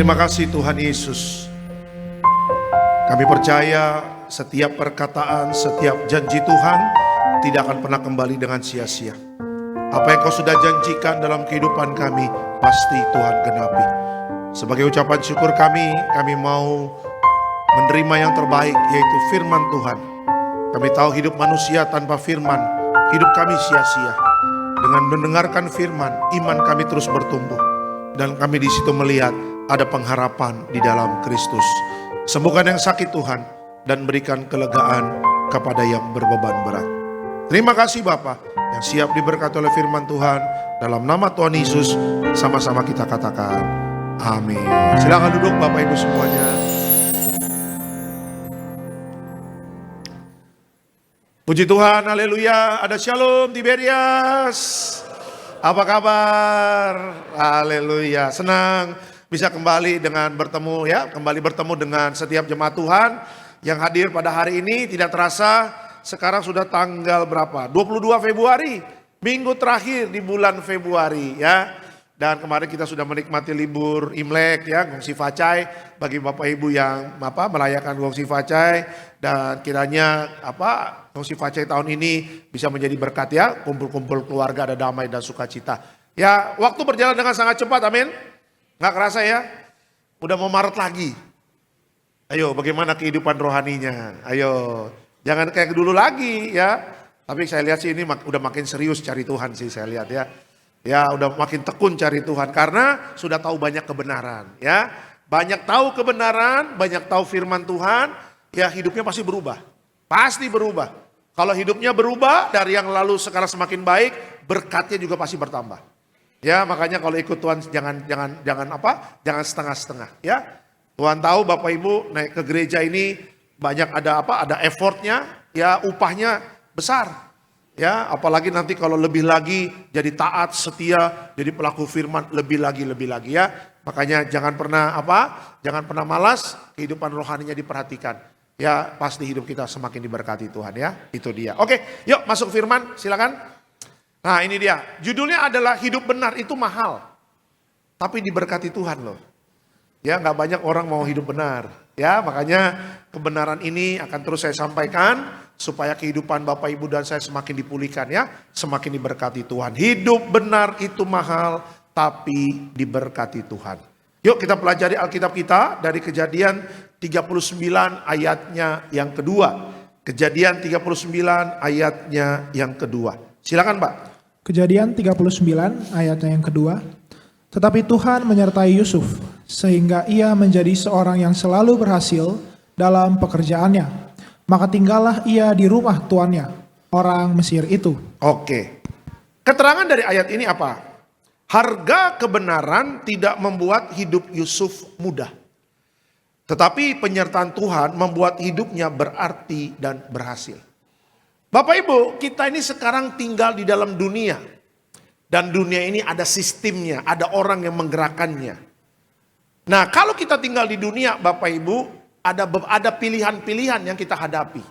Terima kasih Tuhan Yesus. Kami percaya setiap perkataan, setiap janji Tuhan tidak akan pernah kembali dengan sia-sia. Apa yang kau sudah janjikan dalam kehidupan kami, pasti Tuhan genapi. Sebagai ucapan syukur kami mau menerima yang terbaik, yaitu firman Tuhan. Kami tahu hidup manusia tanpa firman, hidup kami sia-sia. Dengan mendengarkan firman, iman kami terus bertumbuh. Dan kami di situ melihat ada pengharapan di dalam Kristus. Sembuhkan yang sakit Tuhan, dan berikan kelegaan kepada yang berbeban berat. Terima kasih Bapa yang siap diberkati oleh firman Tuhan. Dalam nama Tuhan Yesus, sama-sama kita katakan amin. Silakan duduk Bapak Ibu semuanya. Puji Tuhan, haleluya. Ada Shalom Tiberias. Apa kabar? Haleluya. Senang bisa kembali bertemu dengan setiap jemaat Tuhan yang hadir pada hari ini. Tidak terasa sekarang sudah tanggal berapa? 22 Februari, minggu terakhir di bulan Februari ya. Dan kemarin kita sudah menikmati libur Imlek ya, Gongsi Facai bagi Bapak Ibu yang merayakan Gongsi Facai, dan kiranya Gongsi Facai tahun ini bisa menjadi berkat ya, kumpul-kumpul keluarga, ada damai dan sukacita. Ya, waktu berjalan dengan sangat cepat, amin. Nggak kerasa ya, udah mau Maret lagi. Ayo, bagaimana kehidupan rohaninya? Ayo, jangan kayak dulu lagi ya. Tapi saya lihat sih ini udah makin serius cari Tuhan sih, saya lihat ya. Ya, udah makin tekun cari Tuhan karena sudah tahu banyak kebenaran ya. Banyak tahu kebenaran, banyak tahu firman Tuhan, ya hidupnya pasti berubah. Pasti berubah. Kalau hidupnya berubah dari yang lalu sekarang semakin baik, berkatnya juga pasti bertambah. Ya, makanya kalau ikut Tuhan jangan setengah-setengah ya. Tuhan tahu Bapak Ibu naik ke gereja ini banyak ada effortnya, ya upahnya besar. Ya, apalagi nanti kalau lebih lagi jadi taat, setia, jadi pelaku firman lebih lagi ya. Makanya jangan pernah malas, kehidupan rohaninya diperhatikan. Ya, pasti hidup kita semakin diberkati Tuhan ya. Itu dia. Oke, yuk masuk firman, silakan. Nah, ini dia. Judulnya adalah hidup benar itu mahal. Tapi diberkati Tuhan loh. Ya, nggak banyak orang mau hidup benar. Ya, makanya kebenaran ini akan terus saya sampaikan supaya kehidupan Bapak Ibu dan saya semakin dipulihkan ya, semakin diberkati Tuhan. Hidup benar itu mahal, tapi diberkati Tuhan. Yuk kita pelajari Alkitab kita dari Kejadian 39 ayatnya yang kedua. Kejadian 39 ayatnya yang kedua. Silakan Pak. Kejadian 39 ayatnya yang kedua. Tetapi Tuhan menyertai Yusuf, sehingga ia menjadi seorang yang selalu berhasil dalam pekerjaannya. Maka tinggallah ia di rumah tuannya, orang Mesir itu. Oke. Keterangan dari ayat ini apa? Harga kebenaran tidak membuat hidup Yusuf mudah. Tetapi penyertaan Tuhan membuat hidupnya berarti dan berhasil. Bapak Ibu, kita ini sekarang tinggal di dalam dunia. Dan dunia ini ada sistemnya, ada orang yang menggerakkannya. Nah, kalau kita tinggal di dunia Bapak Ibu, ada pilihan-pilihan yang kita hadapi.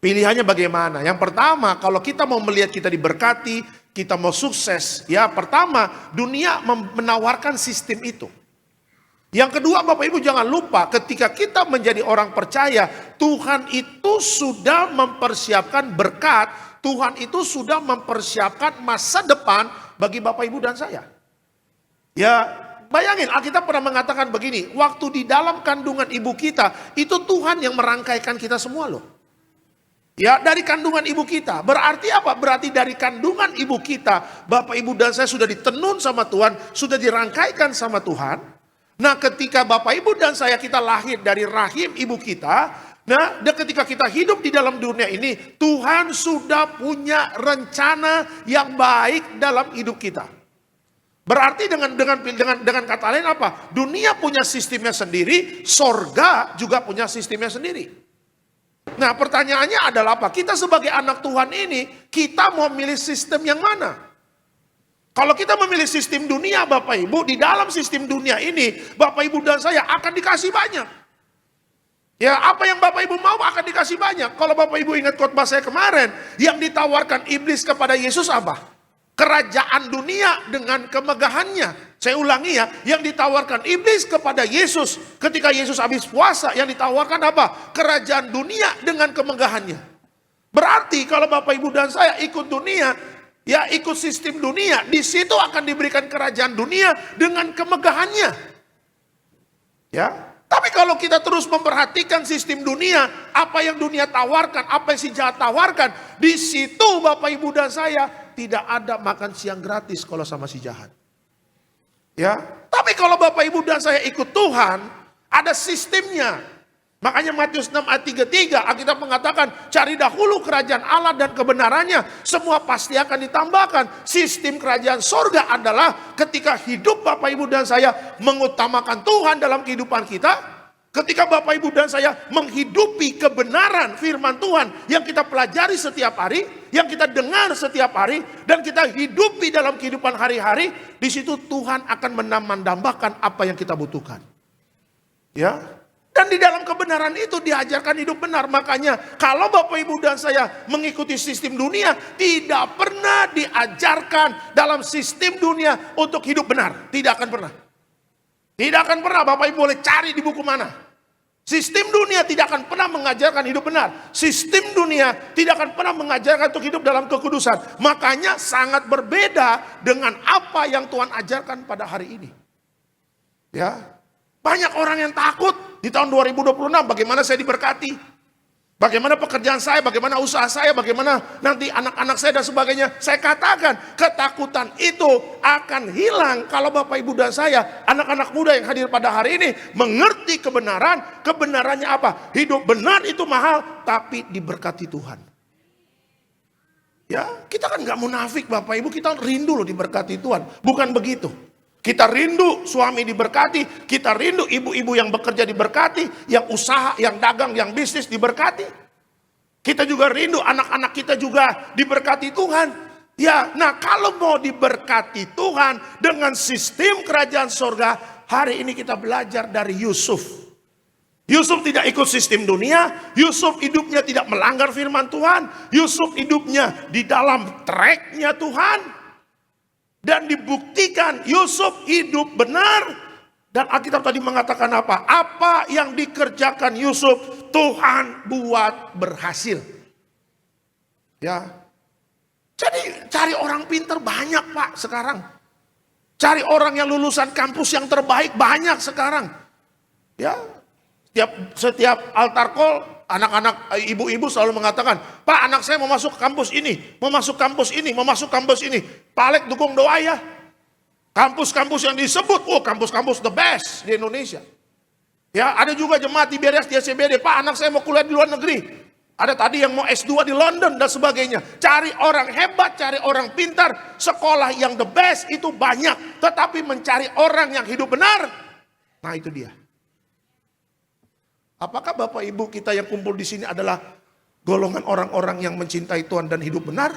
Pilihannya bagaimana? Yang pertama, kalau kita mau melihat kita diberkati, kita mau sukses, ya pertama dunia menawarkan sistem itu. Yang kedua Bapak Ibu jangan lupa ketika kita menjadi orang percaya, Tuhan itu sudah mempersiapkan berkat, Tuhan itu sudah mempersiapkan masa depan bagi Bapak Ibu dan saya. Ya, bayangin, Alkitab pernah mengatakan begini, waktu di dalam kandungan ibu kita, itu Tuhan yang merangkaikan kita semua loh. Ya, dari kandungan ibu kita. Berarti apa? Berarti dari kandungan ibu kita, Bapak Ibu dan saya sudah ditenun sama Tuhan, sudah dirangkaikan sama Tuhan. Nah, ketika Bapak Ibu dan saya kita lahir dari rahim ibu kita, nah, dan ketika kita hidup di dalam dunia ini, Tuhan sudah punya rencana yang baik dalam hidup kita. Berarti dengan kata lain apa? Dunia punya sistemnya sendiri, sorga juga punya sistemnya sendiri. Nah, pertanyaannya adalah apa? Kita sebagai anak Tuhan ini, kita mau milih sistem yang mana? Kalau kita memilih sistem dunia Bapak Ibu, di dalam sistem dunia ini, Bapak Ibu dan saya akan dikasih banyak. Ya, apa yang Bapak Ibu mau akan dikasih banyak. Kalau Bapak Ibu ingat khotbah saya kemarin, yang ditawarkan iblis kepada Yesus apa? Kerajaan dunia dengan kemegahannya. Saya ulangi ya, yang ditawarkan iblis kepada Yesus ketika Yesus habis puasa, yang ditawarkan apa? Kerajaan dunia dengan kemegahannya. Berarti kalau Bapak Ibu dan saya ikut dunia, ya ikut sistem dunia, di situ akan diberikan kerajaan dunia dengan kemegahannya. Ya, tapi kalau kita terus memperhatikan sistem dunia, apa yang dunia tawarkan, apa yang si jahat tawarkan, di situ Bapak Ibu dan saya tidak ada makan siang gratis kalau sama si jahat. Ya, tapi kalau Bapak Ibu dan saya ikut Tuhan, ada sistemnya. Makanya Matius 6 ayat 33, Alkitab mengatakan, cari dahulu kerajaan Allah dan kebenarannya, semua pasti akan ditambahkan. Sistem kerajaan sorga adalah ketika hidup Bapak Ibu dan saya mengutamakan Tuhan dalam kehidupan kita. Ketika Bapak Ibu dan saya menghidupi kebenaran firman Tuhan yang kita pelajari setiap hari, yang kita dengar setiap hari, dan kita hidupi dalam kehidupan hari-hari, di situ Tuhan akan menambahkan apa yang kita butuhkan. Ya, dan di dalam kebenaran itu diajarkan hidup benar. Makanya kalau Bapak Ibu dan saya mengikuti sistem dunia, tidak pernah diajarkan dalam sistem dunia untuk hidup benar. Tidak akan pernah. Tidak akan pernah. Bapak Ibu boleh cari di buku mana. Sistem dunia tidak akan pernah mengajarkan hidup benar. Sistem dunia tidak akan pernah mengajarkan untuk hidup dalam kekudusan. Makanya sangat berbeda dengan apa yang Tuhan ajarkan pada hari ini. Ya, banyak orang yang takut di tahun 2026 bagaimana saya diberkati. Bagaimana pekerjaan saya, bagaimana usaha saya, bagaimana nanti anak-anak saya dan sebagainya. Saya katakan ketakutan itu akan hilang kalau Bapak Ibu dan saya, anak-anak muda yang hadir pada hari ini, mengerti kebenaran. Kebenarannya apa? Hidup benar itu mahal, tapi diberkati Tuhan. Ya, kita kan gak munafik Bapak Ibu, kita rindu loh diberkati Tuhan. Bukan begitu. Kita rindu suami diberkati, kita rindu ibu-ibu yang bekerja diberkati, yang usaha, yang dagang, yang bisnis diberkati. Kita juga rindu anak-anak kita juga diberkati Tuhan. Ya, nah kalau mau diberkati Tuhan dengan sistem kerajaan sorga, hari ini kita belajar dari Yusuf. Yusuf tidak ikut sistem dunia, Yusuf hidupnya tidak melanggar firman Tuhan, Yusuf hidupnya di dalam tracknya Tuhan. Dan dibuktikan Yusuf hidup benar. Dan Alkitab tadi mengatakan apa? Apa yang dikerjakan Yusuf, Tuhan buat berhasil. Ya. Jadi cari orang pintar banyak Pak sekarang. Cari orang yang lulusan kampus yang terbaik banyak sekarang. Ya. Setiap altar call, anak-anak ibu-ibu selalu mengatakan, Pak anak saya mau masuk kampus ini, mau masuk kampus ini, mau masuk kampus ini. Pak Alek dukung doa ya. Kampus-kampus yang disebut, kampus-kampus the best di Indonesia. Ya, ada juga jemaat di Berias di SCBD, Pak anak saya mau kuliah di luar negeri. Ada tadi yang mau S2 di London dan sebagainya. Cari orang hebat, cari orang pintar, sekolah yang the best itu banyak. Tetapi mencari orang yang hidup benar, nah itu dia. Apakah Bapak Ibu kita yang kumpul di sini adalah golongan orang-orang yang mencintai Tuhan dan hidup benar?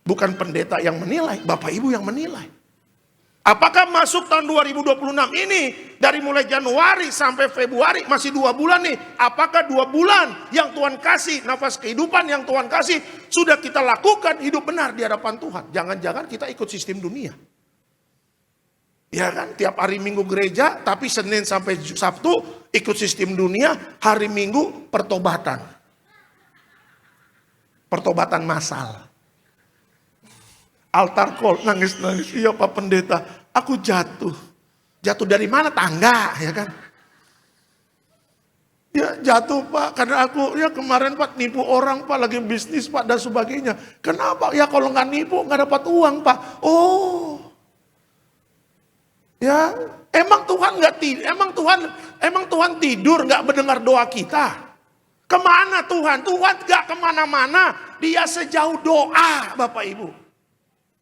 Bukan pendeta yang menilai, Bapak Ibu yang menilai. Apakah masuk tahun 2026 ini, dari mulai Januari sampai Februari, masih 2 bulan nih. Apakah 2 bulan yang Tuhan kasih, nafas kehidupan yang Tuhan kasih, sudah kita lakukan hidup benar di hadapan Tuhan? Jangan-jangan kita ikut sistem dunia. Ya kan, tiap hari Minggu gereja, tapi Senin sampai Sabtu ikut sistem dunia, hari Minggu pertobatan. Pertobatan massal. Altar call, nangis-nangis, iya Pak Pendeta, aku jatuh. Jatuh dari mana? Tangga, ya kan? Ya jatuh Pak, karena aku, ya kemarin Pak nipu orang Pak, lagi bisnis Pak dan sebagainya. Kenapa? Ya kalau nggak nipu, nggak dapat uang Pak. Oh. Ya, emang Tuhan tidur nggak mendengar doa kita? Kemana Tuhan? Tuhan nggak kemana-mana, Dia sejauh doa, Bapak Ibu.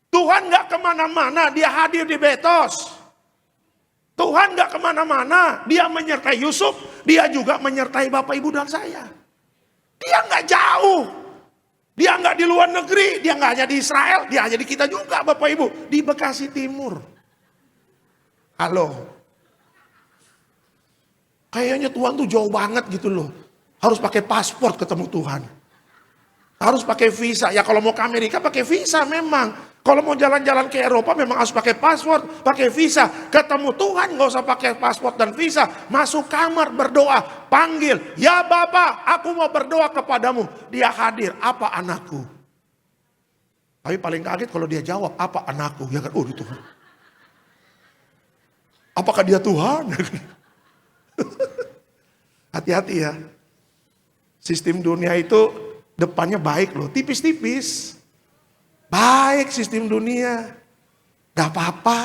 Tuhan nggak kemana-mana, Dia hadir di Betos. Tuhan nggak kemana-mana, Dia menyertai Yusuf, Dia juga menyertai Bapak Ibu dan saya. Dia nggak jauh, Dia nggak di luar negeri, Dia nggak hanya di Israel, Dia hanya di kita juga, Bapak Ibu, di Bekasi Timur. Halo. Kayaknya Tuhan tuh jauh banget gitu loh. Harus pakai paspor ketemu Tuhan. Harus pakai visa. Ya kalau mau ke Amerika pakai visa memang. Kalau mau jalan-jalan ke Eropa memang harus pakai paspor, pakai visa. Ketemu Tuhan nggak usah pakai paspor dan visa. Masuk kamar berdoa, panggil, ya Bapa, aku mau berdoa kepadamu. Dia hadir, apa anakku? Tapi paling kaget kalau dia jawab, apa anakku? Ya kan, oh itu Tuhan. Apakah dia Tuhan? Hati-hati ya. Sistem dunia itu depannya baik loh, tipis-tipis. Baik sistem dunia. Gak apa-apa.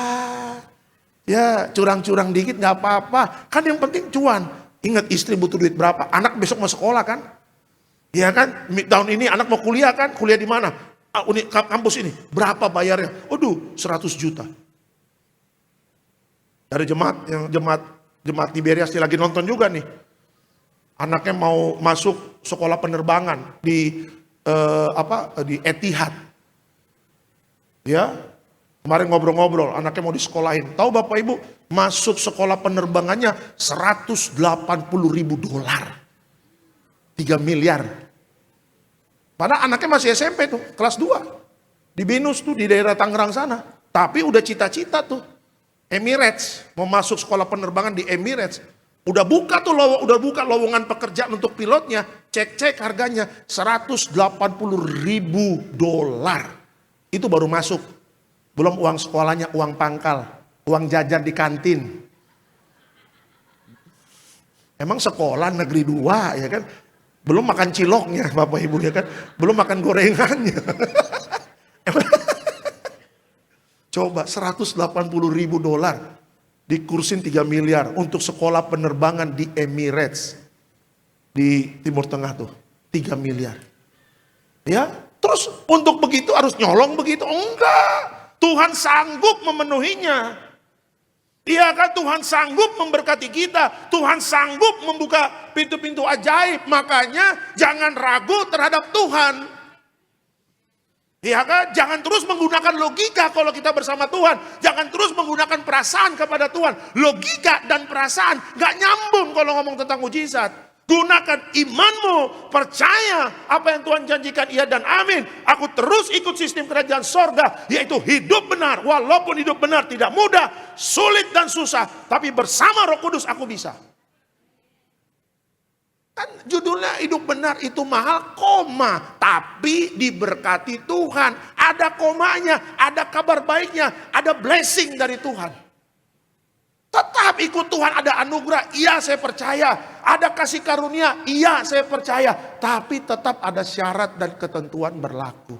Ya curang-curang dikit gak apa-apa. Kan yang penting cuan. Ingat istri butuh duit berapa. Anak besok mau sekolah kan. Ya kan. Tahun ini anak mau kuliah kan. Kuliah di mana? Kampus ini. Berapa bayarnya? Aduh 100 juta. Dari jemaat Tiberias lagi nonton juga nih. Anaknya mau masuk sekolah penerbangan di Etihad. Ya, kemarin ngobrol-ngobrol, anaknya mau disekolahin. Tahu Bapak Ibu, masuk sekolah penerbangannya $180.000. 3 miliar. Padahal anaknya masih SMP tuh, kelas 2. Di Binus tuh, di daerah Tangerang sana. Tapi udah cita-cita tuh. Emirates, mau masuk sekolah penerbangan di Emirates. Udah buka lowongan pekerjaan untuk pilotnya. Cek harganya $180.000. Itu baru masuk. Belum uang sekolahnya, uang pangkal, uang jajan di kantin. Emang sekolah negeri 2 ya kan? Belum makan ciloknya Bapak Ibu ya kan? Belum makan gorengannya. Coba $180.000 dikursin 3 miliar untuk sekolah penerbangan di Emirates. Di Timur Tengah tuh, 3 miliar. Ya. Terus untuk begitu harus nyolong begitu? Enggak. Tuhan sanggup memenuhinya. Iya kan, Tuhan sanggup memberkati kita. Tuhan sanggup membuka pintu-pintu ajaib. Makanya jangan ragu terhadap Tuhan. Iya kan, jangan terus menggunakan logika kalau kita bersama Tuhan. Jangan terus menggunakan perasaan kepada Tuhan. Logika dan perasaan gak nyambung kalau ngomong tentang mujizat. Gunakan imanmu, percaya apa yang Tuhan janjikan iya dan amin. Aku terus ikut sistem kerajaan sorga, yaitu hidup benar. Walaupun hidup benar tidak mudah, sulit dan susah, tapi bersama Roh Kudus aku bisa. Kan judulnya hidup benar itu mahal, koma. Tapi diberkati Tuhan. Ada komanya, ada kabar baiknya, ada blessing dari Tuhan. Tetap ikut Tuhan, ada anugerah, iya saya percaya. Ada kasih karunia, iya saya percaya. Tapi tetap ada syarat dan ketentuan berlaku.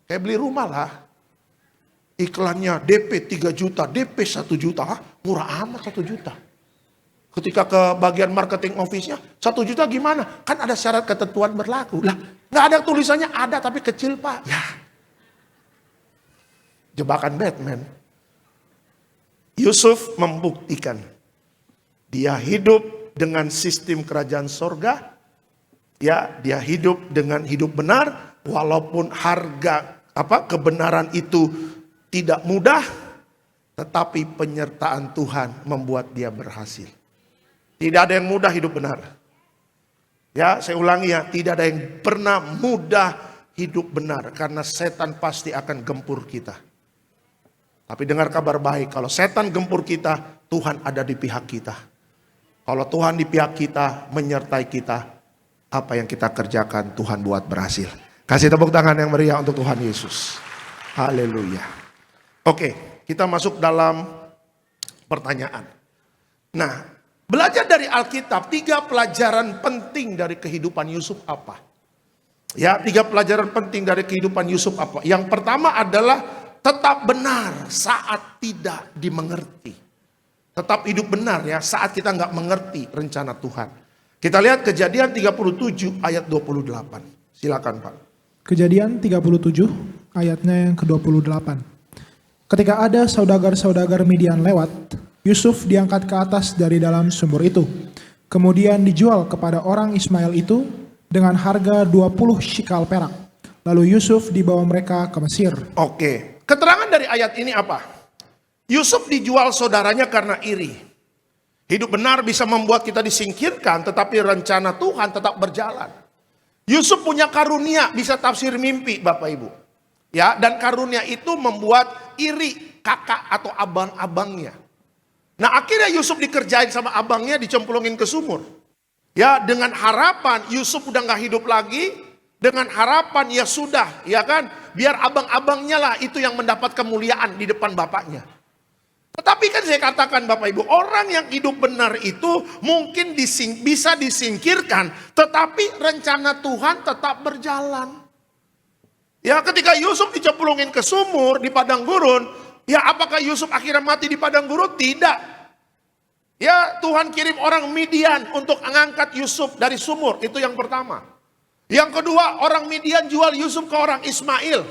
Kayak beli rumah lah. Iklannya DP 3 juta, DP 1 juta. Murah amat 1 juta. Ketika ke bagian marketing office-nya, 1 juta gimana? Kan ada syarat ketentuan berlaku. Lah, gak ada tulisannya, ada tapi kecil Pak. Ya. Jebakan Batman. Yusuf membuktikan dia hidup dengan sistem kerajaan sorga, ya dia hidup dengan hidup benar, walaupun harga kebenaran itu tidak mudah, tetapi penyertaan Tuhan membuat dia berhasil. Tidak ada yang mudah hidup benar. Ya, saya ulangi ya, tidak ada yang pernah mudah hidup benar karena setan pasti akan gempur kita. Tapi dengar kabar baik, kalau setan gempur kita, Tuhan ada di pihak kita. Kalau Tuhan di pihak kita, menyertai kita, apa yang kita kerjakan Tuhan buat berhasil. Kasih tepuk tangan yang meriah untuk Tuhan Yesus. Haleluya. Oke, kita masuk dalam pertanyaan. Nah, belajar dari Alkitab, 3 pelajaran penting dari kehidupan Yusuf apa? Ya, 3 pelajaran penting dari kehidupan Yusuf apa? Yang pertama adalah tetap benar saat tidak dimengerti. Tetap hidup benar ya saat kita nggak mengerti rencana Tuhan. Kita lihat Kejadian 37 ayat 28. Silakan Pak. Kejadian 37 ayatnya yang ke-28. Ketika ada saudagar-saudagar Midian lewat, Yusuf diangkat ke atas dari dalam sumur itu. Kemudian dijual kepada orang Ismail itu dengan harga 20 shikal perak. Lalu Yusuf dibawa mereka ke Mesir. Oke. Keterangan dari ayat ini apa? Yusuf dijual saudaranya karena iri. Hidup benar bisa membuat kita disingkirkan, tetapi rencana Tuhan tetap berjalan. Yusuf punya karunia, bisa tafsir mimpi Bapak Ibu. Ya, dan karunia itu membuat iri kakak atau abang-abangnya. Nah, akhirnya Yusuf dikerjain sama abangnya, dicemplungin ke sumur. Ya, dengan harapan Yusuf udah gak hidup lagi, dengan harapan ya sudah, ya kan, biar abang-abangnya lah itu yang mendapat kemuliaan di depan bapaknya. Tetapi kan saya katakan Bapak Ibu, orang yang hidup benar itu mungkin bisa disingkirkan, tetapi rencana Tuhan tetap berjalan. Ya, ketika Yusuf dicemplungin ke sumur di padang gurun, ya apakah Yusuf akhirnya mati di padang gurun? Tidak. Ya, Tuhan kirim orang Midian untuk mengangkat Yusuf dari sumur, itu yang pertama. Yang kedua, orang Midian jual Yusuf ke orang Ismail.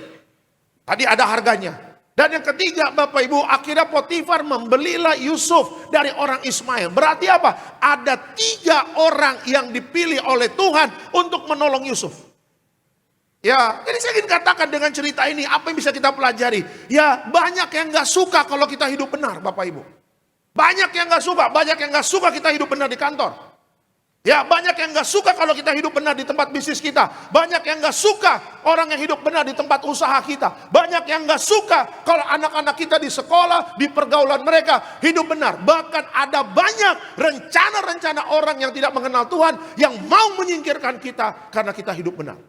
Tadi ada harganya. Dan yang ketiga Bapak Ibu, akhirnya Potifar membelilah Yusuf dari orang Ismail. Berarti apa? Ada 3 orang yang dipilih oleh Tuhan untuk menolong Yusuf. Ya, jadi saya ingin katakan dengan cerita ini, apa yang bisa kita pelajari? Ya, banyak yang gak suka kalau kita hidup benar Bapak Ibu. Banyak yang gak suka kita hidup benar di kantor. Ya, banyak yang gak suka kalau kita hidup benar di tempat bisnis kita. Banyak yang gak suka orang yang hidup benar di tempat usaha kita. Banyak yang gak suka kalau anak-anak kita di sekolah, di pergaulan mereka hidup benar. Bahkan ada banyak rencana-rencana orang yang tidak mengenal Tuhan yang mau menyingkirkan kita karena kita hidup benar.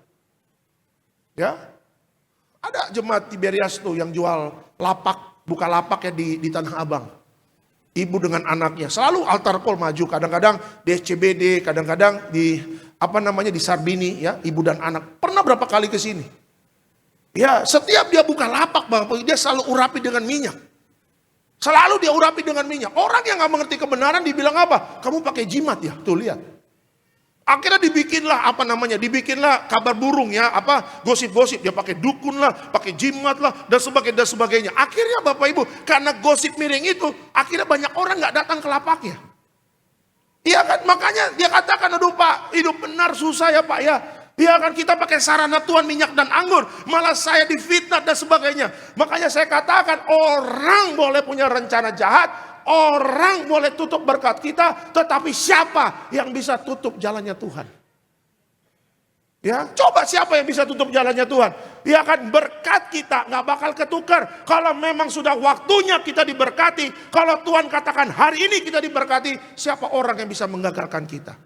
Ya, ada jemaat Tiberias tuh yang jual lapak, buka lapak ya di Tanah Abang. Ibu dengan anaknya, selalu altar call maju, kadang-kadang di SCBD, kadang-kadang di di Sarbini ya, ibu dan anak. Pernah berapa kali ke sini? Ya, setiap dia buka lapak Bapak, dia selalu urapi dengan minyak. Selalu dia urapi dengan minyak. Orang yang gak mengerti kebenaran dibilang apa? Kamu pakai jimat ya, tuh lihat. Akhirnya dibikinlah dibikinlah kabar burung ya, gosip-gosip, dia pakai dukun lah, pakai jimat lah, dan sebagainya. Akhirnya Bapak Ibu, karena gosip miring itu, akhirnya banyak orang gak datang ke lapaknya. Iya kan, makanya dia katakan, aduh Pak, hidup benar susah ya Pak ya. Iya kan, kita pakai sarana Tuhan minyak dan anggur, malah saya difitnah dan sebagainya. Makanya saya katakan, orang boleh punya rencana jahat, orang boleh tutup berkat kita, tetapi siapa yang bisa tutup jalannya Tuhan? Ya, coba siapa yang bisa tutup jalannya Tuhan? Ya kan, berkat kita nggak bakal ketukar. Kalau memang sudah waktunya kita diberkati, kalau Tuhan katakan hari ini kita diberkati, siapa orang yang bisa menggagalkan kita?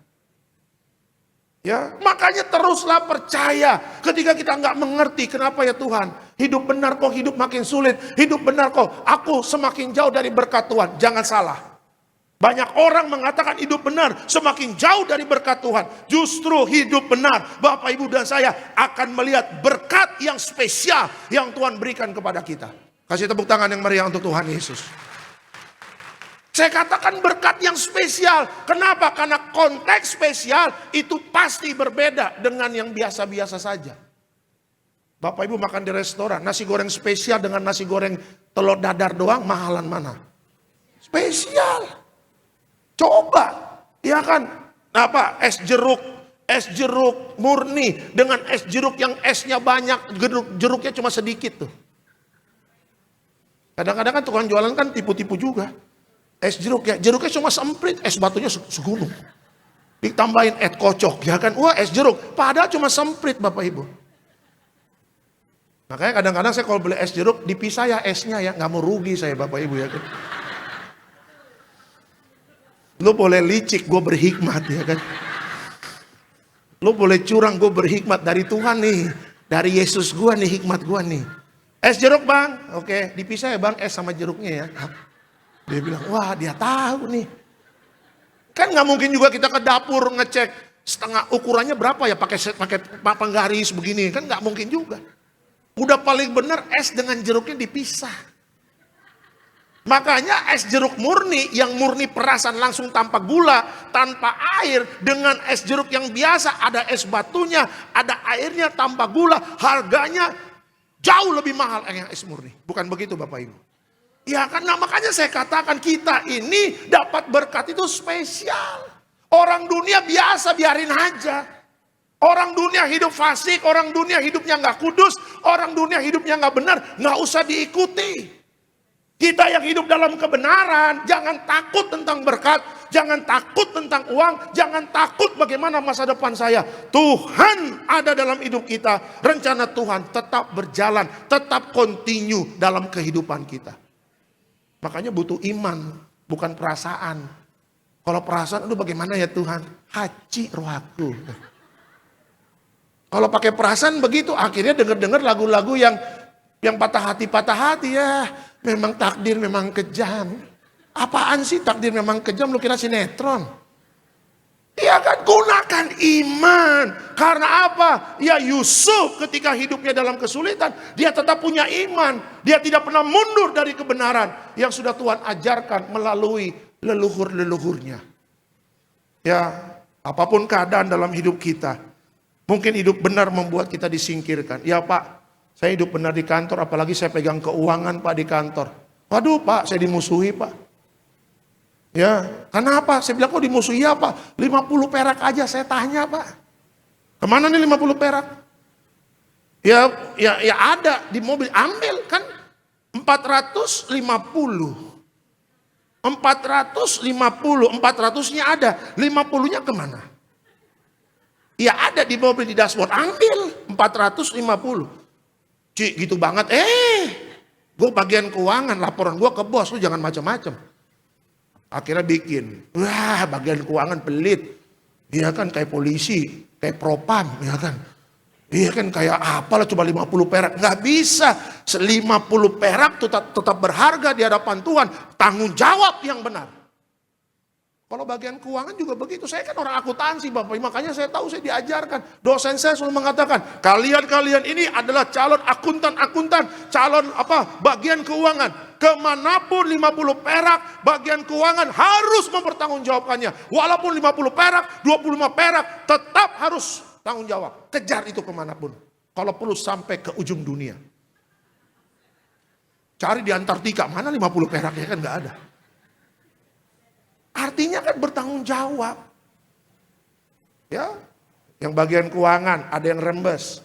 Ya, makanya teruslah percaya. Ketika kita nggak mengerti kenapa ya Tuhan, hidup benar kok hidup makin sulit, hidup benar kok aku semakin jauh dari berkat Tuhan. Jangan salah. Banyak orang mengatakan hidup benar semakin jauh dari berkat Tuhan. Justru hidup benar, Bapak Ibu dan saya akan melihat berkat yang spesial yang Tuhan berikan kepada kita. Kasih tepuk tangan yang meriah untuk Tuhan Yesus. Saya katakan berkat yang spesial. Kenapa? Karena konteks spesial itu pasti berbeda dengan yang biasa-biasa saja. Bapak Ibu makan di restoran, nasi goreng spesial dengan nasi goreng telur dadar doang, mahalan mana? Spesial. Coba, ya kan? Es jeruk murni dengan es jeruk yang esnya banyak, jeruknya cuma sedikit tuh. Kadang-kadang kan tukang jualan kan tipu-tipu juga. Es jeruk ya, jeruknya cuma semprit, es batunya segunung. Ditambahin es kocok, ya kan? Wah, es jeruk, padahal cuma semprit Bapak Ibu. Makanya kadang-kadang saya kalau beli es jeruk, dipisah ya esnya ya, nggak mau rugi saya Bapak Ibu ya kan. Lu boleh licik, gue berhikmat ya kan. Lu boleh curang, gue berhikmat dari Tuhan nih. Dari Yesus gue nih, hikmat gue nih. Es jeruk bang, oke, dipisah ya bang, es sama jeruknya ya. Dia bilang, wah dia tahu nih. Kan nggak mungkin juga kita ke dapur ngecek setengah ukurannya berapa ya pakai penggaris begini. Kan nggak mungkin juga. Udah paling benar es dengan jeruknya dipisah. Makanya es jeruk murni yang murni perasan langsung tanpa gula, tanpa air. Dengan es jeruk yang biasa ada es batunya, ada airnya tanpa gula. Harganya jauh lebih mahal yang es murni. Bukan begitu Bapak Ibu? Ya kan, nah makanya saya katakan kita ini dapat berkat itu spesial. Orang dunia biasa, biarin aja. Orang dunia hidup fasik, orang dunia hidupnya nggak kudus, orang dunia hidupnya nggak benar, nggak usah diikuti. Kita yang hidup dalam kebenaran, jangan takut tentang berkat, jangan takut tentang uang, jangan takut bagaimana masa depan saya. Tuhan ada dalam hidup kita, rencana Tuhan tetap berjalan, tetap continue dalam kehidupan kita. Makanya butuh iman, bukan perasaan. Kalau perasaan, aduh bagaimana ya Tuhan? Haji rohaku. Kalau pakai perasaan begitu, akhirnya dengar-dengar lagu-lagu yang patah hati ya. Memang takdir memang kejam. Apaan sih takdir memang kejam? Lu kira sinetron? Iya kan, gunakan iman. Karena apa? Ya Yusuf ketika hidupnya dalam kesulitan, dia tetap punya iman. Dia tidak pernah mundur dari kebenaran yang sudah Tuhan ajarkan melalui leluhur-leluhurnya. Ya, apapun keadaan dalam hidup kita. Mungkin hidup benar membuat kita disingkirkan. Ya Pak, saya hidup benar di kantor, apalagi saya pegang keuangan Pak di kantor. Waduh Pak, saya dimusuhi Pak. Ya, kenapa? Saya bilang kok dimusuhi ya Pak? 50 perak aja saya tanya Pak. Kemana nih 50 perak? Ya ada di mobil, ambil kan 450. 400-nya ada, 50-nya kemana? Ya ada di mobil di dashboard, ambil 450. Cik gitu banget, gue bagian keuangan, laporan gue ke bos, lu jangan macam-macam. Akhirnya bikin, wah bagian keuangan pelit. Iya kan kayak polisi, kayak propam, ya kan. Iya kan kayak apalah coba 50 perak, nggak bisa. 50 perak tetap berharga di hadapan Tuhan, tanggung jawab yang benar. Kalau bagian keuangan juga begitu. Saya kan orang akuntansi Bapak, makanya saya tahu, saya diajarkan. Dosen saya selalu mengatakan, kalian ini adalah calon akuntan, calon bagian keuangan. Kemanapun 50 perak, bagian keuangan harus mempertanggungjawabkannya. Walaupun 50 perak, 25 perak, tetap harus tanggung jawab. Kejar itu kemanapun. Kalau perlu sampai ke ujung dunia. Cari di Antartika, mana 50 perak ya kan nggak ada. Artinya kan bertanggung jawab. Ya, yang bagian keuangan ada yang rembes.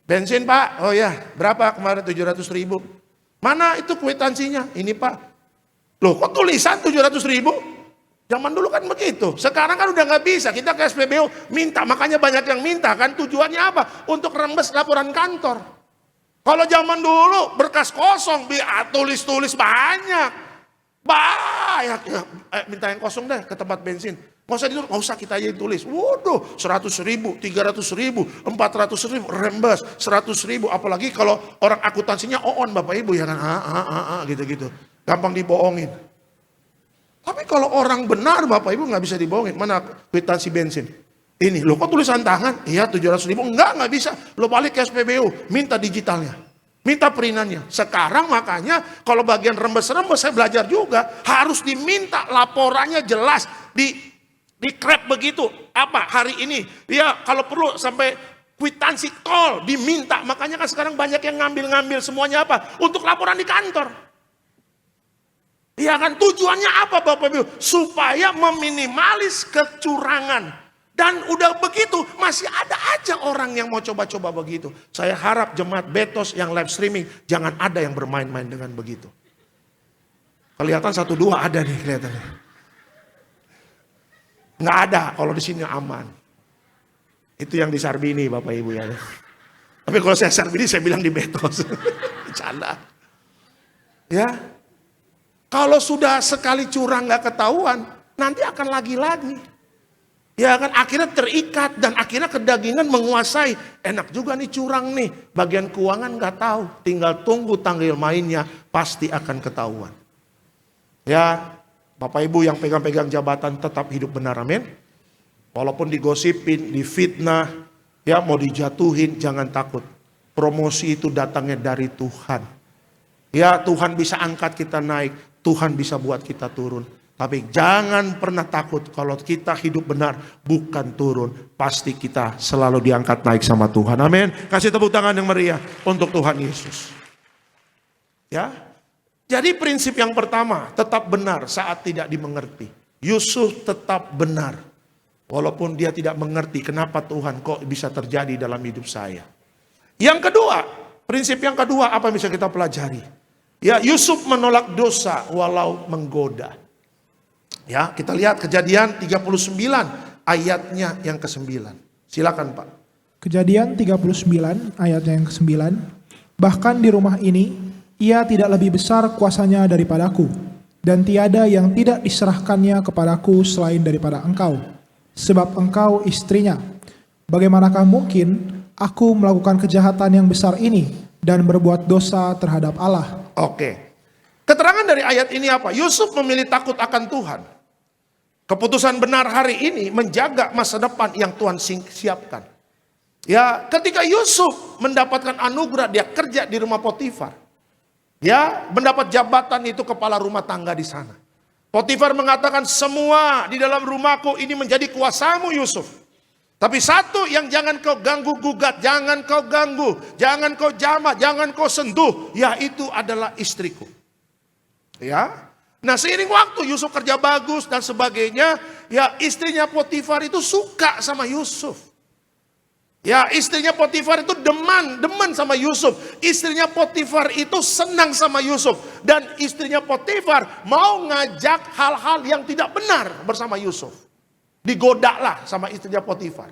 Bensin Pak, oh ya berapa kemarin 700.000. Mana itu kwitansinya? Ini Pak. Loh kok tulisan 700.000? Zaman dulu kan begitu. Sekarang kan udah nggak bisa. Kita ke SPBU minta, makanya banyak yang minta kan. Tujuannya apa? Untuk rembes laporan kantor. Kalau zaman dulu berkas kosong, tulis banyak. Banyak, minta yang kosong deh ke tempat bensin. Nggak usah ditulis, nggak usah kita aja yang tulis. Waduh, 100.000, 300.000, 400.000, rembes, 100.000. Apalagi kalau orang akuntansinya on Bapak Ibu ya kan, gitu-gitu. Gampang dibohongin. Tapi kalau orang benar Bapak Ibu nggak bisa dibohongin. Mana kwitansi bensin? Ini, lo kok tulisan tangan? Iya 700.000, nggak bisa. Lo balik ke SPBU, minta digitalnya. Minta perinannya. Sekarang makanya kalau bagian rembes-rembes saya belajar juga. Harus diminta laporannya jelas. Di krep begitu. Apa hari ini. Ya kalau perlu sampai kwitansi tol diminta. Makanya kan sekarang banyak yang ngambil-ngambil semuanya apa. Untuk laporan di kantor. Ya kan tujuannya apa Bapak Ibu? Supaya meminimalis kecurangan. Dan udah begitu, masih ada aja orang yang mau coba-coba begitu. Saya harap jemaat Betos yang live streaming, jangan ada yang bermain-main dengan begitu. Kelihatan 1-2 ada nih kelihatannya. Nggak ada, kalau di sini aman. Itu yang di Sarbini Bapak Ibu ya. Tapi kalau saya Sarbini saya bilang di Betos. Bercanda. Ya. Kalau sudah sekali curang nggak ketahuan, nanti akan lagi-lagi. Ya kan akhirnya terikat dan akhirnya kedagingan menguasai. Enak juga nih curang nih. Bagian keuangan gak tahu. Tinggal tunggu tanggal mainnya pasti akan ketahuan. Ya Bapak Ibu yang pegang-pegang jabatan tetap hidup benar, amin. Walaupun digosipin, difitnah, ya mau dijatuhin jangan takut. Promosi itu datangnya dari Tuhan. Ya Tuhan bisa angkat kita naik. Tuhan bisa buat kita turun. Tapi jangan pernah takut kalau kita hidup benar bukan turun. Pasti kita selalu diangkat naik sama Tuhan. Amin. Kasih tepuk tangan yang meriah untuk Tuhan Yesus. Ya. Jadi prinsip yang pertama tetap benar saat tidak dimengerti. Yusuf tetap benar. Walaupun dia tidak mengerti kenapa Tuhan kok bisa terjadi dalam hidup saya. Yang kedua, prinsip yang kedua apa yang bisa kita pelajari? Ya, Yusuf menolak dosa walau menggoda. Ya, kita lihat Kejadian 39 ayatnya yang ke-9. Silakan Pak. Kejadian 39 ayatnya yang ke-9. Bahkan di rumah ini, ia tidak lebih besar kuasanya daripadaku, dan tiada yang tidak diserahkannya kepadaku selain daripada engkau, sebab engkau istrinya. Bagaimanakah mungkin aku melakukan kejahatan yang besar ini dan berbuat dosa terhadap Allah? Oke. Keterangan dari ayat ini apa? Yusuf memilih takut akan Tuhan. Keputusan benar hari ini menjaga masa depan yang Tuhan siapkan. Ya, ketika Yusuf mendapatkan anugerah, dia kerja di rumah Potifar. Ya, mendapat jabatan itu kepala rumah tangga di sana. Potifar mengatakan, semua di dalam rumahku ini menjadi kuasamu Yusuf. Tapi satu yang jangan kau ganggu gugat, jangan kau ganggu, jangan kau jamah, jangan kau sentuh, yaitu adalah istriku. Ya. Nah, seiring waktu Yusuf kerja bagus dan sebagainya, ya istrinya Potifar itu suka sama Yusuf. Ya, istrinya Potifar itu demen sama Yusuf. Istrinya Potifar itu senang sama Yusuf. Dan istrinya Potifar mau ngajak hal-hal yang tidak benar bersama Yusuf. Digodalah sama istrinya Potifar.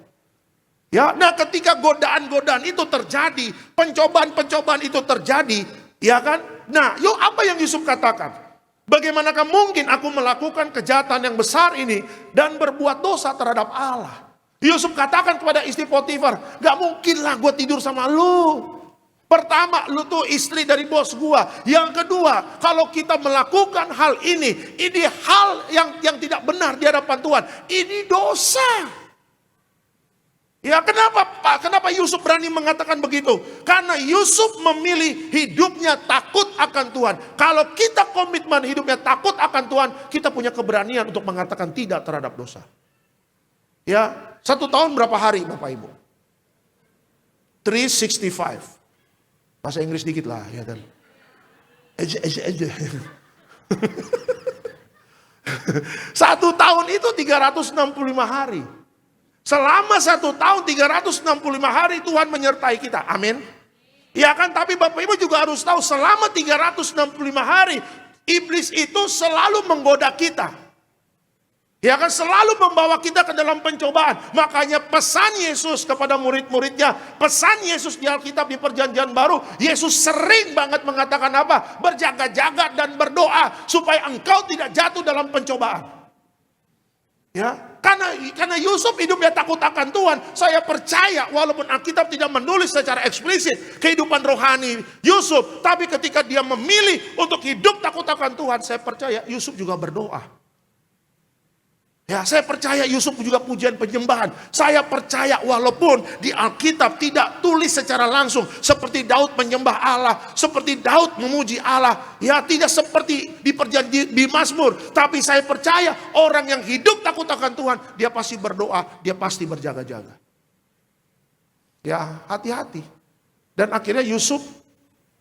Ya, nah ketika godaan-godaan itu terjadi, pencobaan-pencobaan itu terjadi, ya kan? Nah, yuk apa yang Yusuf katakan? Bagaimanakah mungkin aku melakukan kejahatan yang besar ini dan berbuat dosa terhadap Allah? Yusuf katakan kepada istri Potifar, gak mungkin lah gue tidur sama lu. Pertama, lu tuh istri dari bos gua. Yang kedua, kalau kita melakukan hal ini hal yang tidak benar di hadapan Tuhan. Ini dosa. Ya, kenapa Pak? Kenapa Yusuf berani mengatakan begitu? Karena Yusuf memilih hidupnya takut akan Tuhan. Kalau kita komitmen hidupnya takut akan Tuhan, kita punya keberanian untuk mengatakan tidak terhadap dosa. Ya, 1 tahun berapa hari Bapak Ibu? 365. Bahasa Inggris dikit lah, ya kan? Aja. 1 tahun itu 365 hari. Selama 1 tahun 365 hari Tuhan menyertai kita. Amin. Ya kan, tapi Bapak Ibu juga harus tahu selama 365 hari iblis itu selalu menggoda kita. Ya kan, selalu membawa kita ke dalam pencobaan. Makanya pesan Yesus kepada murid-muridnya, pesan Yesus di Alkitab di Perjanjian Baru, Yesus sering banget mengatakan apa? Berjaga-jaga dan berdoa supaya engkau tidak jatuh dalam pencobaan. Ya, karena Yusuf hidupnya takut akan Tuhan. Saya percaya walaupun Alkitab tidak menulis secara eksplisit kehidupan rohani Yusuf, tapi ketika dia memilih untuk hidup takut akan Tuhan, saya percaya Yusuf juga berdoa. Ya, saya percaya Yusuf juga pujian penyembahan. Saya percaya walaupun di Alkitab tidak tulis secara langsung seperti Daud menyembah Allah, seperti Daud memuji Allah, ya tidak seperti di Mazmur, tapi saya percaya orang yang hidup takut akan Tuhan, dia pasti berdoa, dia pasti berjaga-jaga. Ya, hati-hati. Dan akhirnya Yusuf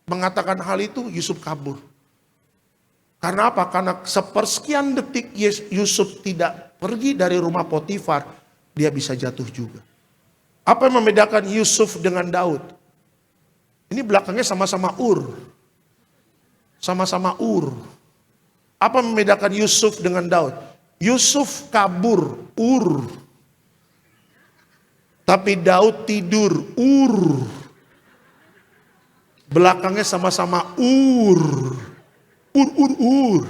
mengatakan hal itu, Yusuf kabur. Karena apa? Karena sepersekian detik Yusuf tidak pergi dari rumah Potifar, dia bisa jatuh juga. Apa yang membedakan Yusuf dengan Daud? Ini belakangnya sama-sama Ur. Sama-sama Ur. Apa yang membedakan Yusuf dengan Daud? Yusuf kabur, Ur. Tapi Daud tidur, Ur. Belakangnya sama-sama Ur. Ur.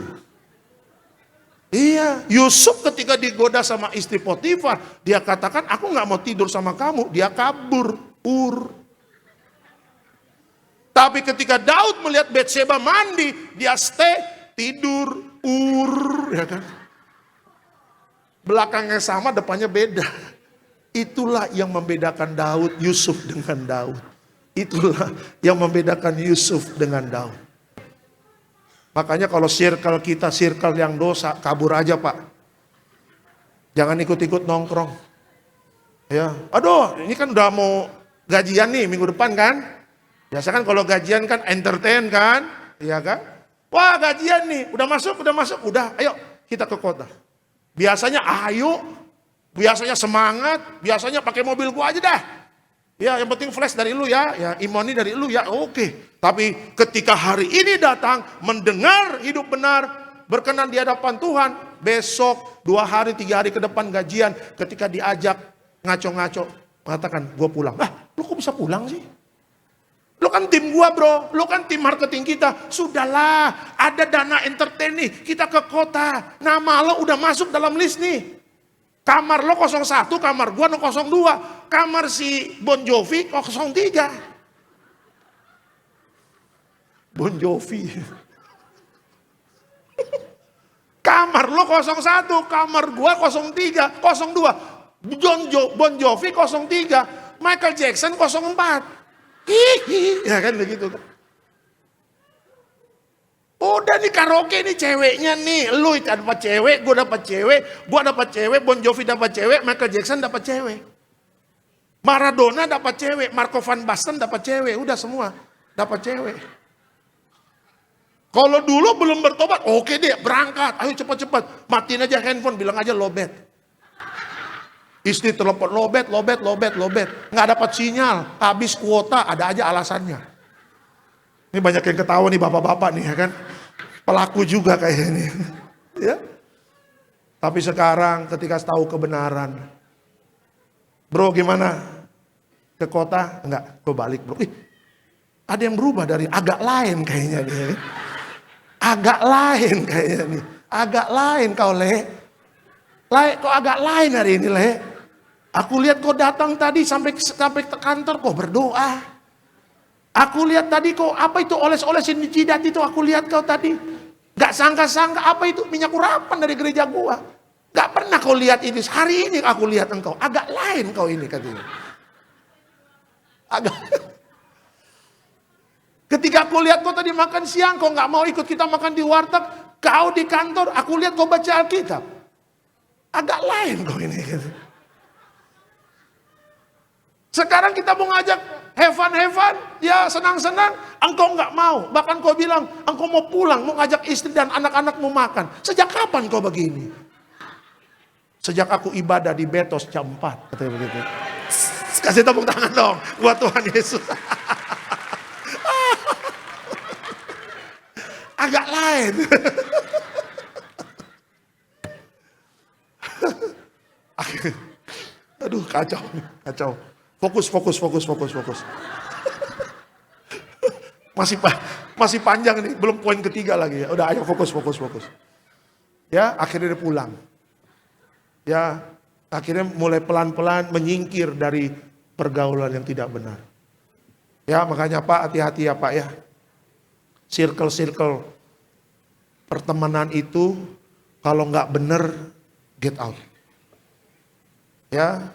Iya, Yusuf ketika digoda sama istri Potifar, dia katakan, aku gak mau tidur sama kamu. Dia kabur, Ur. Tapi ketika Daud melihat Batseba mandi, dia stay, tidur, Ur. Ya kan? Belakangnya sama, depannya beda. Itulah yang membedakan Daud, Yusuf dengan Daud. Itulah yang membedakan Yusuf dengan Daud. Makanya kalau circle kita, circle yang dosa, kabur aja Pak. Jangan ikut-ikut nongkrong. Ya, aduh ini kan udah mau gajian nih minggu depan kan. Biasa kan kalau gajian kan entertain kan. Iya kan. Wah gajian nih, udah masuk. Udah ayo kita ke kota. Biasanya ayo, biasanya semangat, biasanya pakai mobil gua aja dah. Ya, yang penting flash dari lu ya, ya imani dari lu ya, oke. Tapi ketika hari ini datang, mendengar hidup benar, berkenan di hadapan Tuhan, besok 2 hari 3 hari ke depan gajian, ketika diajak ngaco-ngaco, mengatakan gue pulang. Lu kok bisa pulang sih? Lu kan tim gua bro, lu kan tim marketing kita. Sudahlah, ada dana entertain nih, kita ke kota, nama lo udah masuk dalam list nih. Kamar lo 01, kamar gua 02, kamar si Bon Jovi 03. Bon Jovi. Kamar lo 01, kamar gua 03, 02. Bon Jovi 03, Michael Jackson 04. Hihi, ya kan begitu kan. Udah nih karaoke nih ceweknya nih, lu dapat cewek, gua dapat cewek, Bon Jovi dapat cewek, Michael Jackson dapat cewek. Maradona dapat cewek, Marco van Basten dapat cewek, udah semua dapat cewek. Kalau dulu belum bertobat, oke deh berangkat, ayo cepat-cepat, matiin aja handphone, bilang aja lobet. Istri telepon lobet, nggak dapat sinyal, habis kuota, ada aja alasannya. Ini banyak yang ketawa nih bapak-bapak nih ya kan, pelaku juga kayak ini. Ya. Tapi sekarang ketika tahu kebenaran, bro gimana? Ke kota? Enggak, gue balik bro. Ada yang berubah dari agak lain kayaknya nih. Agak lain kayaknya nih. Agak lain kau Le. Kok agak lain hari ini Le? Aku lihat kau datang tadi sampai ke kantor kau berdoa. Aku lihat tadi kau apa itu oles-olesin di jidat itu, aku lihat kau tadi. Gak sangka-sangka apa itu minyak urapan dari gereja gua. Gak pernah kau lihat ini. Hari ini aku lihat engkau. Agak lain kau ini katanya. Agak. Ketika aku lihat kau tadi makan siang, kau gak mau ikut kita makan di warteg. Kau di kantor, aku lihat kau baca Alkitab. Agak lain kau ini. Sekarang kita mau ngajak have fun, ya senang-senang, engkau nggak mau. Bahkan kau bilang, engkau mau pulang, mau ngajak istri dan anak-anakmu makan. Sejak kapan kau begini? Sejak aku ibadah di Betos jam 4, katanya begitu. Kasih tepuk tangan dong buat Tuhan Yesus. Agak lain. Aduh kacau. Fokus. Masih panjang nih, belum poin ketiga lagi ya. Udah ayo fokus. Ya, akhirnya dia pulang. Ya, akhirnya mulai pelan-pelan menyingkir dari pergaulan yang tidak benar. Ya, makanya Pak hati-hati ya Pak ya. Circle pertemanan itu kalau nggak benar get out. Ya,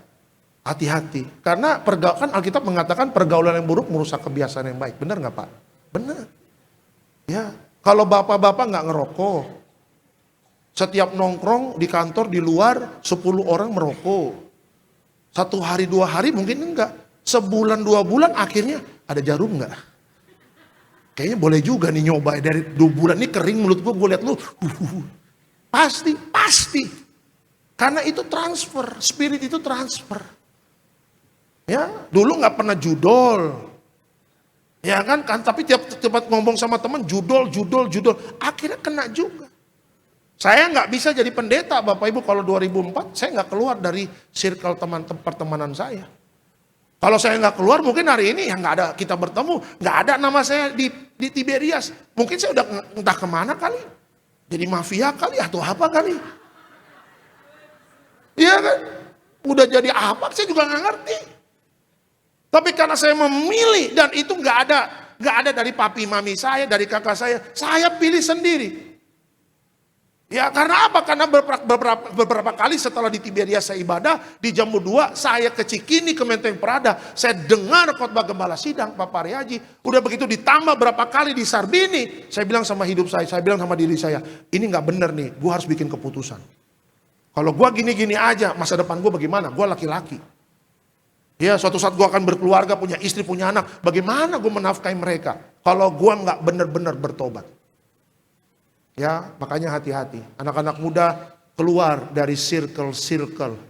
hati-hati. Karena kan Alkitab mengatakan pergaulan yang buruk merusak kebiasaan yang baik. Benar nggak Pak? Benar. Ya, kalau bapak-bapak nggak ngerokok, setiap nongkrong di kantor di luar 10 orang merokok. 1 hari 2 hari mungkin enggak. Sebulan 2 bulan akhirnya ada jarum nggak? Kayaknya boleh juga nih nyoba dari 2 bulan ini kering mulut gue lihat lu. Pasti. Karena itu transfer, spirit itu transfer. Ya, dulu nggak pernah judol. Ya kan, tapi tiap ngomong sama teman judol. Akhirnya kena juga. Saya nggak bisa jadi pendeta Bapak Ibu kalau 2004 saya nggak keluar dari circle pertemanan saya. Kalau saya nggak keluar mungkin hari ini ya nggak ada kita bertemu, nggak ada nama saya di Tiberias. Mungkin saya udah entah kemana kali, jadi mafia kali atau apa kali. Iya kan, udah jadi apa saya juga nggak ngerti. Tapi karena saya memilih dan itu nggak ada dari papi mami saya, dari kakak saya pilih sendiri. Ya karena apa? Karena beberapa kali setelah di Tiberias saya ibadah, di jam 2 saya ke Cikini, ke Menteng Prada, saya dengar khotbah gembala sidang Pak Pariaji. Udah begitu ditambah berapa kali di Sarbini, saya bilang sama hidup saya bilang sama diri saya, ini nggak bener nih, gue harus bikin keputusan. Kalau gue gini-gini aja, masa depan gue bagaimana? Gue laki-laki. Ya suatu saat gue akan berkeluarga, punya istri, punya anak. Bagaimana gue menafkahi mereka? Kalau gue nggak benar-benar bertobat. Ya makanya hati-hati. Anak-anak muda keluar dari circle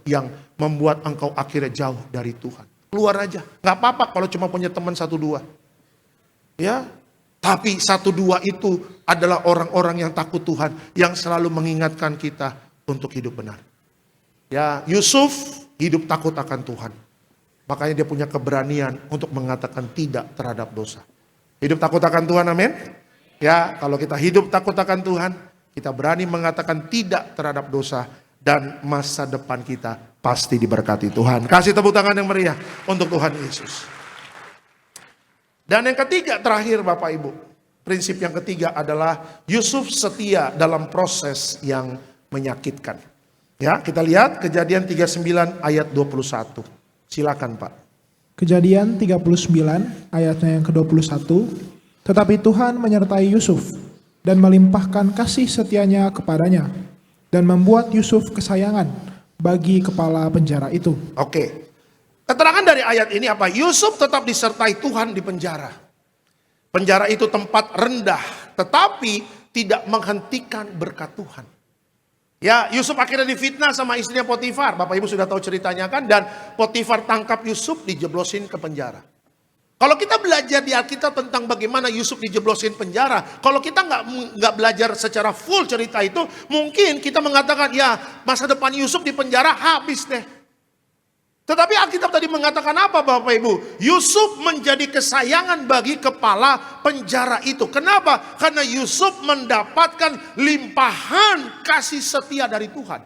yang membuat engkau akhirnya jauh dari Tuhan. keluar aja. Gak apa-apa kalau cuma punya teman 1-2. Ya, tapi 1-2 itu adalah orang-orang yang takut Tuhan, yang selalu mengingatkan kita untuk hidup benar. Ya, Yusuf hidup takut akan Tuhan. Makanya dia punya keberanian untuk mengatakan tidak terhadap dosa. Hidup takut akan Tuhan, amin. Ya, kalau kita hidup takut akan Tuhan, kita berani mengatakan tidak terhadap dosa, dan masa depan kita pasti diberkati Tuhan. Kasih tepuk tangan yang meriah untuk Tuhan Yesus. Dan yang ketiga terakhir Bapak Ibu, prinsip yang ketiga adalah Yusuf setia dalam proses yang menyakitkan. Ya, kita lihat Kejadian 39 ayat 21. Silakan Pak. Kejadian 39 ayatnya yang ke-21. Tetapi Tuhan menyertai Yusuf dan melimpahkan kasih setianya kepadanya dan membuat Yusuf kesayangan bagi kepala penjara itu. Oke. Keterangan dari ayat ini apa? Yusuf tetap disertai Tuhan di penjara. Penjara itu tempat rendah, tetapi tidak menghentikan berkat Tuhan. Ya, Yusuf akhirnya difitnah sama istrinya Potifar. Bapak Ibu sudah tahu ceritanya kan? Dan Potifar tangkap Yusuf, dijeblosin ke penjara. Kalau kita belajar di Alkitab tentang bagaimana Yusuf dijeblosin penjara, kalau kita nggak belajar secara full cerita itu, mungkin kita mengatakan ya masa depan Yusuf di penjara habis deh. Tetapi Alkitab tadi mengatakan apa Bapak Ibu? Yusuf menjadi kesayangan bagi kepala penjara itu. Kenapa? Karena Yusuf mendapatkan limpahan kasih setia dari Tuhan.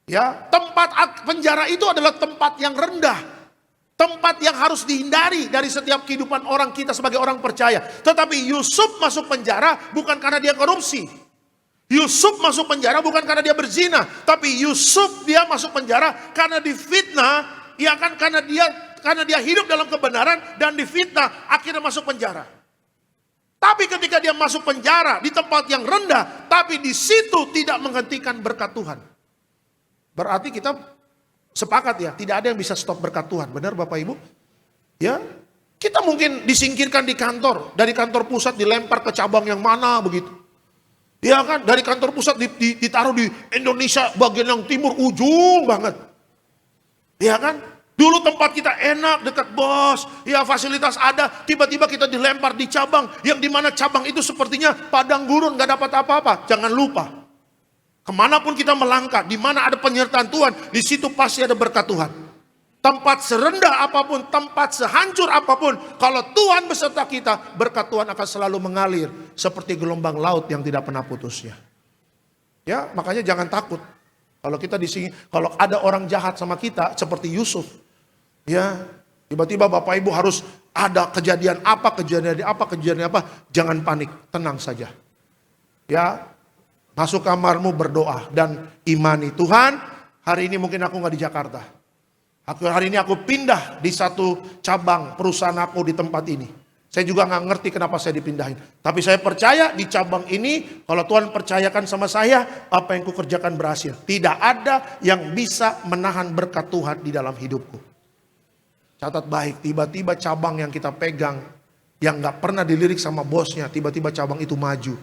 Ya, tempat penjara itu adalah tempat yang rendah. Tempat yang harus dihindari dari setiap kehidupan orang kita sebagai orang percaya. Tetapi Yusuf masuk penjara bukan karena dia korupsi. Yusuf masuk penjara bukan karena dia berzina, tapi Yusuf dia masuk penjara karena difitnah, ya kan, karena dia hidup dalam kebenaran dan difitnah akhirnya masuk penjara. Tapi ketika dia masuk penjara di tempat yang rendah, tapi di situ tidak menghentikan berkat Tuhan. Berarti kita sepakat ya, tidak ada yang bisa stop berkat Tuhan. Benar Bapak Ibu? Ya, kita mungkin disingkirkan di kantor, dari kantor pusat dilempar ke cabang yang mana begitu. Ya kan, dari kantor pusat ditaruh di Indonesia bagian yang timur ujung banget. Ya kan, dulu tempat kita enak dekat bos, ya fasilitas ada, tiba-tiba kita dilempar di cabang yang dimana cabang itu sepertinya padang gurun, gak dapat apa-apa. Jangan lupa, kemanapun kita melangkah, di mana ada penyertaan Tuhan, di situ pasti ada berkat Tuhan. Tempat serendah apapun, tempat sehancur apapun, kalau Tuhan beserta kita, berkat Tuhan akan selalu mengalir seperti gelombang laut yang tidak pernah putusnya. Ya, makanya jangan takut. Kalau kita di sini, kalau ada orang jahat sama kita seperti Yusuf, ya, tiba-tiba Bapak Ibu harus ada kejadian apa, jangan panik, tenang saja. Ya, masuk kamarmu berdoa dan imani Tuhan. Hari ini mungkin aku nggak di Jakarta. Hari ini aku pindah di satu cabang perusahaan aku di tempat ini. Saya juga nggak ngerti kenapa saya dipindahin. Tapi saya percaya di cabang ini, kalau Tuhan percayakan sama saya, apa yang kukerjakan berhasil. Tidak ada yang bisa menahan berkat Tuhan di dalam hidupku. Catat baik, tiba-tiba cabang yang kita pegang, yang nggak pernah dilirik sama bosnya, tiba-tiba cabang itu maju.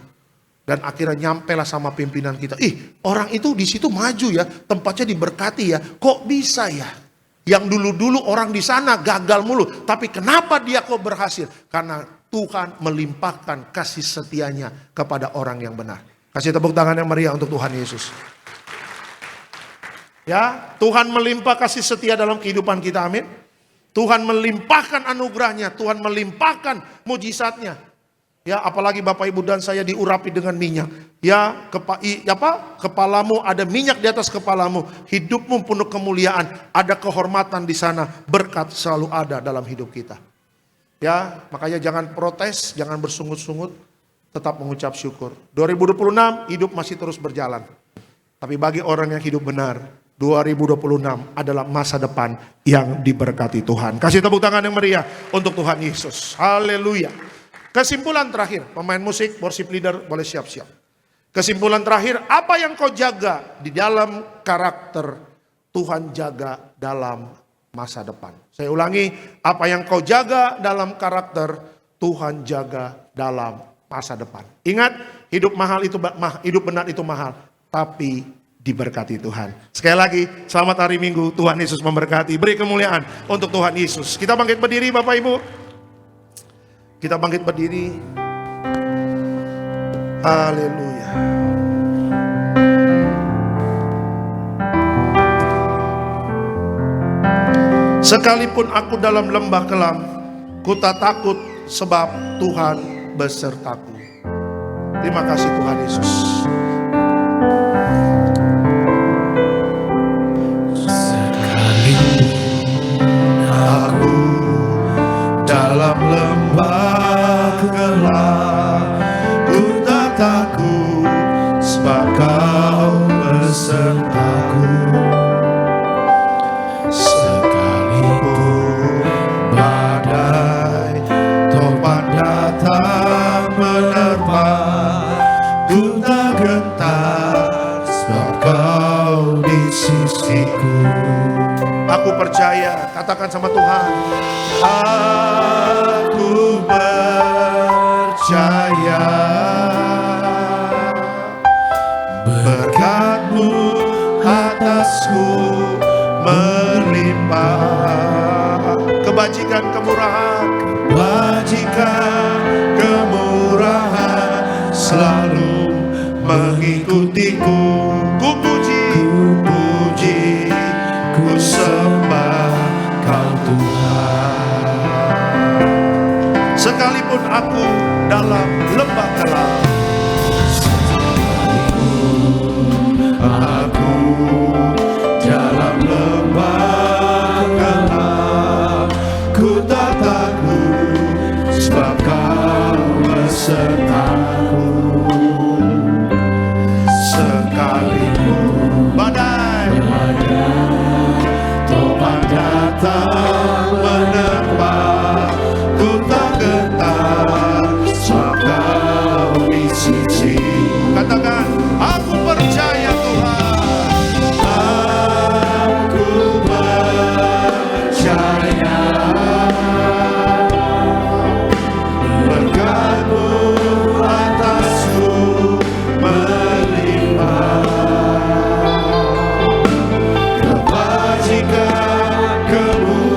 Dan akhirnya nyampelah sama pimpinan kita. Orang itu di situ maju ya, tempatnya diberkati ya. Kok bisa ya? Yang dulu-dulu orang di sana gagal mulu. Tapi kenapa dia kok berhasil? Karena Tuhan melimpahkan kasih setianya kepada orang yang benar. Kasih tepuk tangan yang meriah untuk Tuhan Yesus. Ya, Tuhan melimpah kasih setia dalam kehidupan kita, amin. Tuhan melimpahkan anugerahnya, Tuhan melimpahkan mujizatnya. Ya, apalagi Bapak Ibu dan saya diurapi dengan minyak. Ya, kepalamu ada minyak di atas kepalamu, hidupmu penuh kemuliaan, ada kehormatan di sana, berkat selalu ada dalam hidup kita. Ya, makanya jangan protes, jangan bersungut-sungut, tetap mengucap syukur. 2026 hidup masih terus berjalan. Tapi bagi orang yang hidup benar, 2026 adalah masa depan yang diberkati Tuhan. Kasih tepuk tangan yang meriah untuk Tuhan Yesus. Haleluya. Kesimpulan terakhir, pemain musik, worship leader boleh siap-siap. Kesimpulan terakhir, apa yang kau jaga di dalam karakter, Tuhan jaga dalam masa depan. Saya ulangi, apa yang kau jaga dalam karakter, Tuhan jaga dalam masa depan. Ingat, hidup benar itu mahal, tapi diberkati Tuhan. Sekali lagi, selamat hari Minggu, Tuhan Yesus memberkati. Beri kemuliaan untuk Tuhan Yesus. Kita bangkit berdiri Bapak Ibu. Kita bangkit berdiri. Haleluya. Sekalipun aku dalam lembah kelam, ku tak takut sebab Tuhan besertaku. Terima kasih Tuhan Yesus. Aku dalam lembah gelap, ku tak takut sebab Kau besertaku. Sekalipun badai topan datang menerpa, ku tak gentar sebab Kau di sisiku. Aku percaya, katakan sama Tuhan. Aku percaya berkat-Mu atasku melimpah. Kebajikan kemurahan, kebajikan kemurahan selalu mengikutiku. Ku puji, ku sembah Kau Tuhan. Sekalipun aku dalam lembah gelap, aku dalam lembah gelap, ku tak takut sebab Kau besertaku. Sekalipun badai topan datang menerpa, ku tak gentar sebab Kau di sisiku. Katakan, aku percaya Tuhan. Aku percaya berkat-Mu atasku melimpah. Kebajikan kemurahan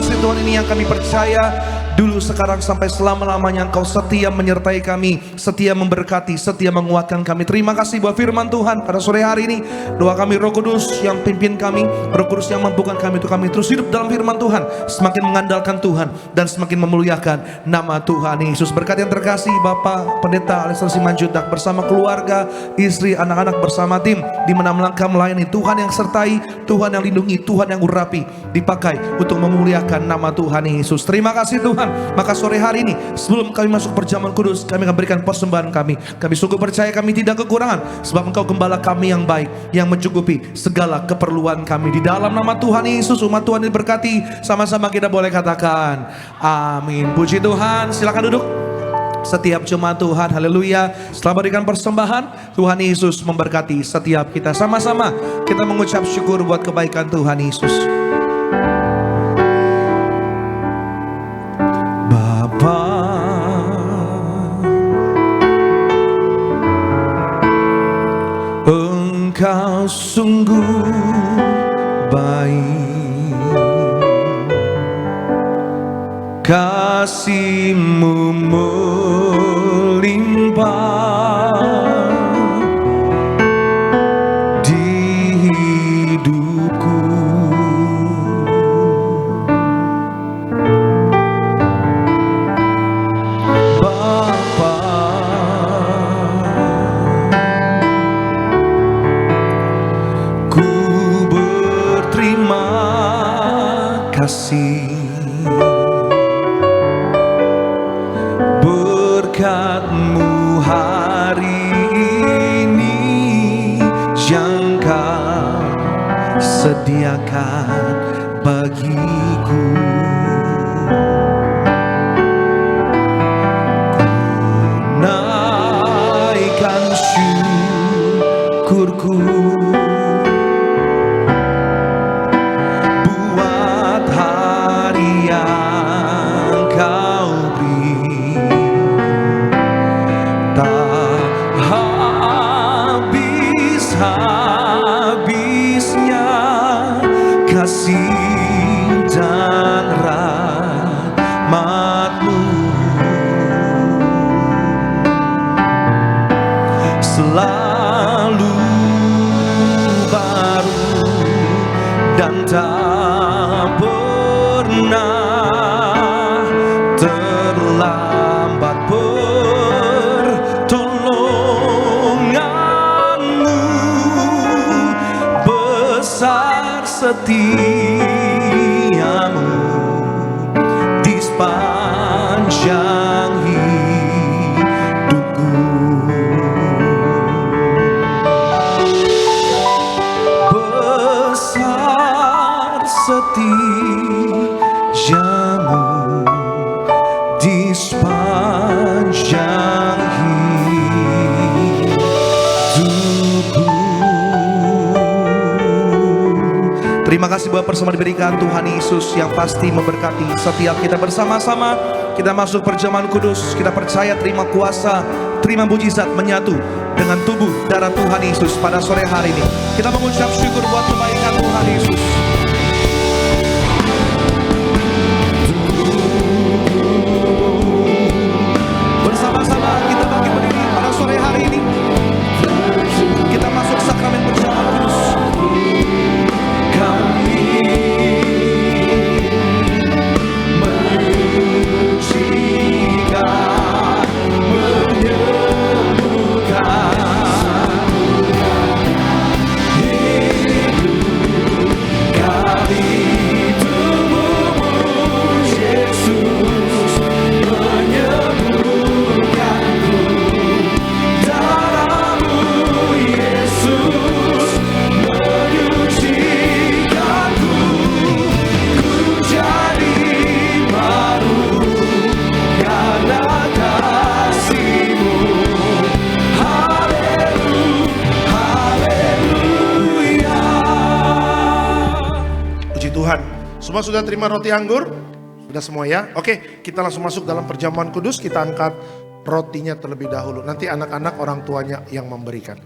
kasih Tuhan, ini yang kami percaya dulu, sekarang, sampai selama-lamanya Engkau setia menyertai kami, setia memberkati, setia menguatkan kami. Terima kasih buat firman Tuhan pada sore hari ini. Doa kami Roh Kudus yang pimpin kami, Roh Kudus yang mampukan kami untuk kami terus hidup dalam firman Tuhan, semakin mengandalkan Tuhan dan semakin memuliakan nama Tuhan Yesus. Berkat yang terkasih Bapak Pendeta Alexander Simanjuntak bersama keluarga, istri, anak-anak, bersama tim di mana melangkah melayani, Tuhan yang sertai, Tuhan yang lindungi, Tuhan yang urapi, dipakai untuk memuliakan nama Tuhan Yesus. Terima kasih Tuhan. Maka sore hari ini, sebelum kami masuk perjamuan kudus, kami akan berikan persembahan kami. Kami sungguh percaya kami tidak kekurangan, sebab Engkau gembala kami yang baik, yang mencukupi segala keperluan kami. Di dalam nama Tuhan Yesus, umat Tuhan diberkati. Sama-sama kita boleh katakan amin. Puji Tuhan. Silakan duduk. Setiap jemaat Tuhan, haleluya. Setelah berikan persembahan, Tuhan Yesus memberkati setiap kita. Sama-sama kita mengucap syukur buat kebaikan Tuhan Yesus. Bapa, Engkau sungguh baik, kasih-Mu melimpah di hidupku. Bapa, ku berterima kasih berkat-Mu hari ini yang Kau sediakan bagiku. Ku naikkan syukurku buat hari yang Kau beri. Habis-habisnya kasih dan rahmat-Mu selalu baru dan tak pernah terlambat. Besar setiamu di sepanjang hidupku. Besar setiamu di sepanjang hidupku. Terima kasih buat persembahan diberikan Tuhan Yesus yang pasti memberkati setiap kita. Bersama-sama kita masuk perjamuan kudus. Kita percaya terima kuasa, terima mujizat menyatu dengan tubuh darah Tuhan Yesus pada sore hari ini. Kita mengucap syukur buat kebaikan Tuhan Yesus. Bersama-sama kita bangkit berdiri pada sore hari ini. Kita masuk sakramen perjamuan kudus. Kami menyucikan, menyembuhkan hidup kami. Tubuh-Mu Yesus menyembuhkanku, darah-Mu Yesus menyucikanku. Ku jadi baru karena kasih-Mu. Haleluya. Puji Tuhan. Semua sudah terima roti anggur? Sudah semua ya? Oke, kita langsung masuk dalam perjamuan kudus. Kita angkat rotinya terlebih dahulu. Nanti anak-anak orang tuanya yang memberikan.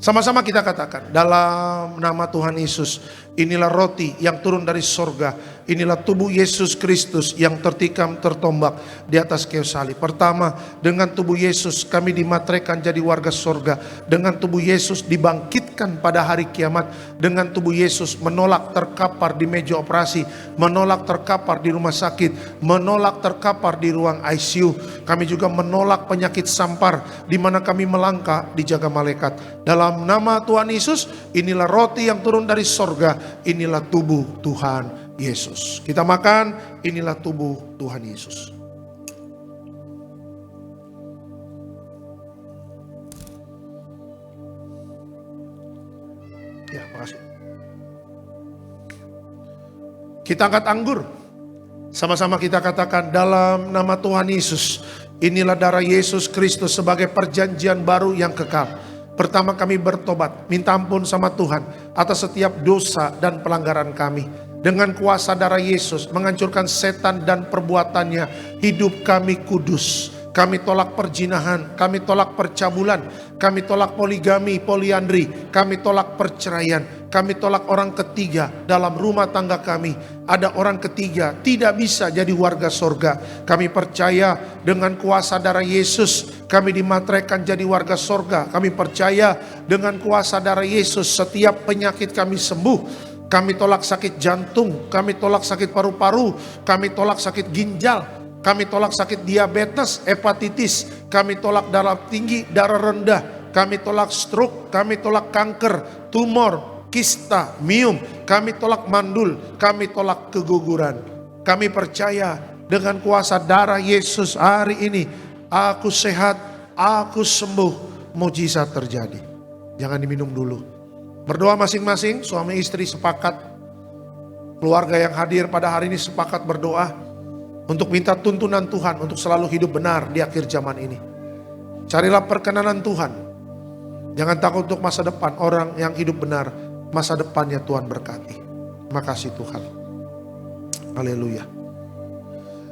Sama-sama kita katakan, dalam nama Tuhan Yesus, inilah roti yang turun dari sorga. inilah tubuh Yesus Kristus yang tertikam tertombak di atas kayu salib. Pertama, dengan tubuh Yesus kami dimateraikan jadi warga sorga. Dengan tubuh Yesus dibangkitkan pada hari kiamat. Dengan tubuh Yesus menolak terkapar di meja operasi, menolak terkapar di rumah sakit, menolak terkapar di ruang ICU. Kami juga menolak penyakit sampar di mana kami melangkah dijaga malaikat. Dalam nama Tuhan Yesus, inilah roti yang turun dari sorga, inilah tubuh Tuhan Yesus. Kita makan, inilah tubuh Tuhan Yesus. Ya, makasih. Kita angkat anggur. Sama-sama kita katakan dalam nama Tuhan Yesus. Inilah darah Yesus Kristus sebagai perjanjian baru yang kekal. Pertama kami bertobat, minta ampun sama Tuhan atas setiap dosa dan pelanggaran kami. Dengan kuasa darah Yesus menghancurkan setan dan perbuatannya, hidup kami kudus. Kami tolak perzinahan, kami tolak percabulan, kami tolak poligami, poliandri, kami tolak perceraian, kami tolak orang ketiga dalam rumah tangga kami. Ada orang ketiga tidak bisa jadi warga sorga. Kami percaya dengan kuasa darah Yesus kami dimateraikan jadi warga sorga. Kami percaya dengan kuasa darah Yesus setiap penyakit kami sembuh. Kami tolak sakit jantung, kami tolak sakit paru-paru, kami tolak sakit ginjal, kami tolak sakit diabetes, hepatitis, kami tolak darah tinggi, darah rendah, kami tolak stroke, kami tolak kanker, tumor, kista, miom, kami tolak mandul, kami tolak keguguran. Kami percaya dengan kuasa darah Yesus hari ini, aku sehat, aku sembuh, mujizat terjadi. Jangan diminum dulu. Berdoa masing-masing, suami istri sepakat. Keluarga yang hadir pada hari ini sepakat berdoa untuk minta tuntunan Tuhan untuk selalu hidup benar di akhir zaman ini. Carilah perkenanan Tuhan. Jangan takut untuk masa depan. Orang yang hidup benar, masa depannya Tuhan berkati. Makasih Tuhan. Haleluya.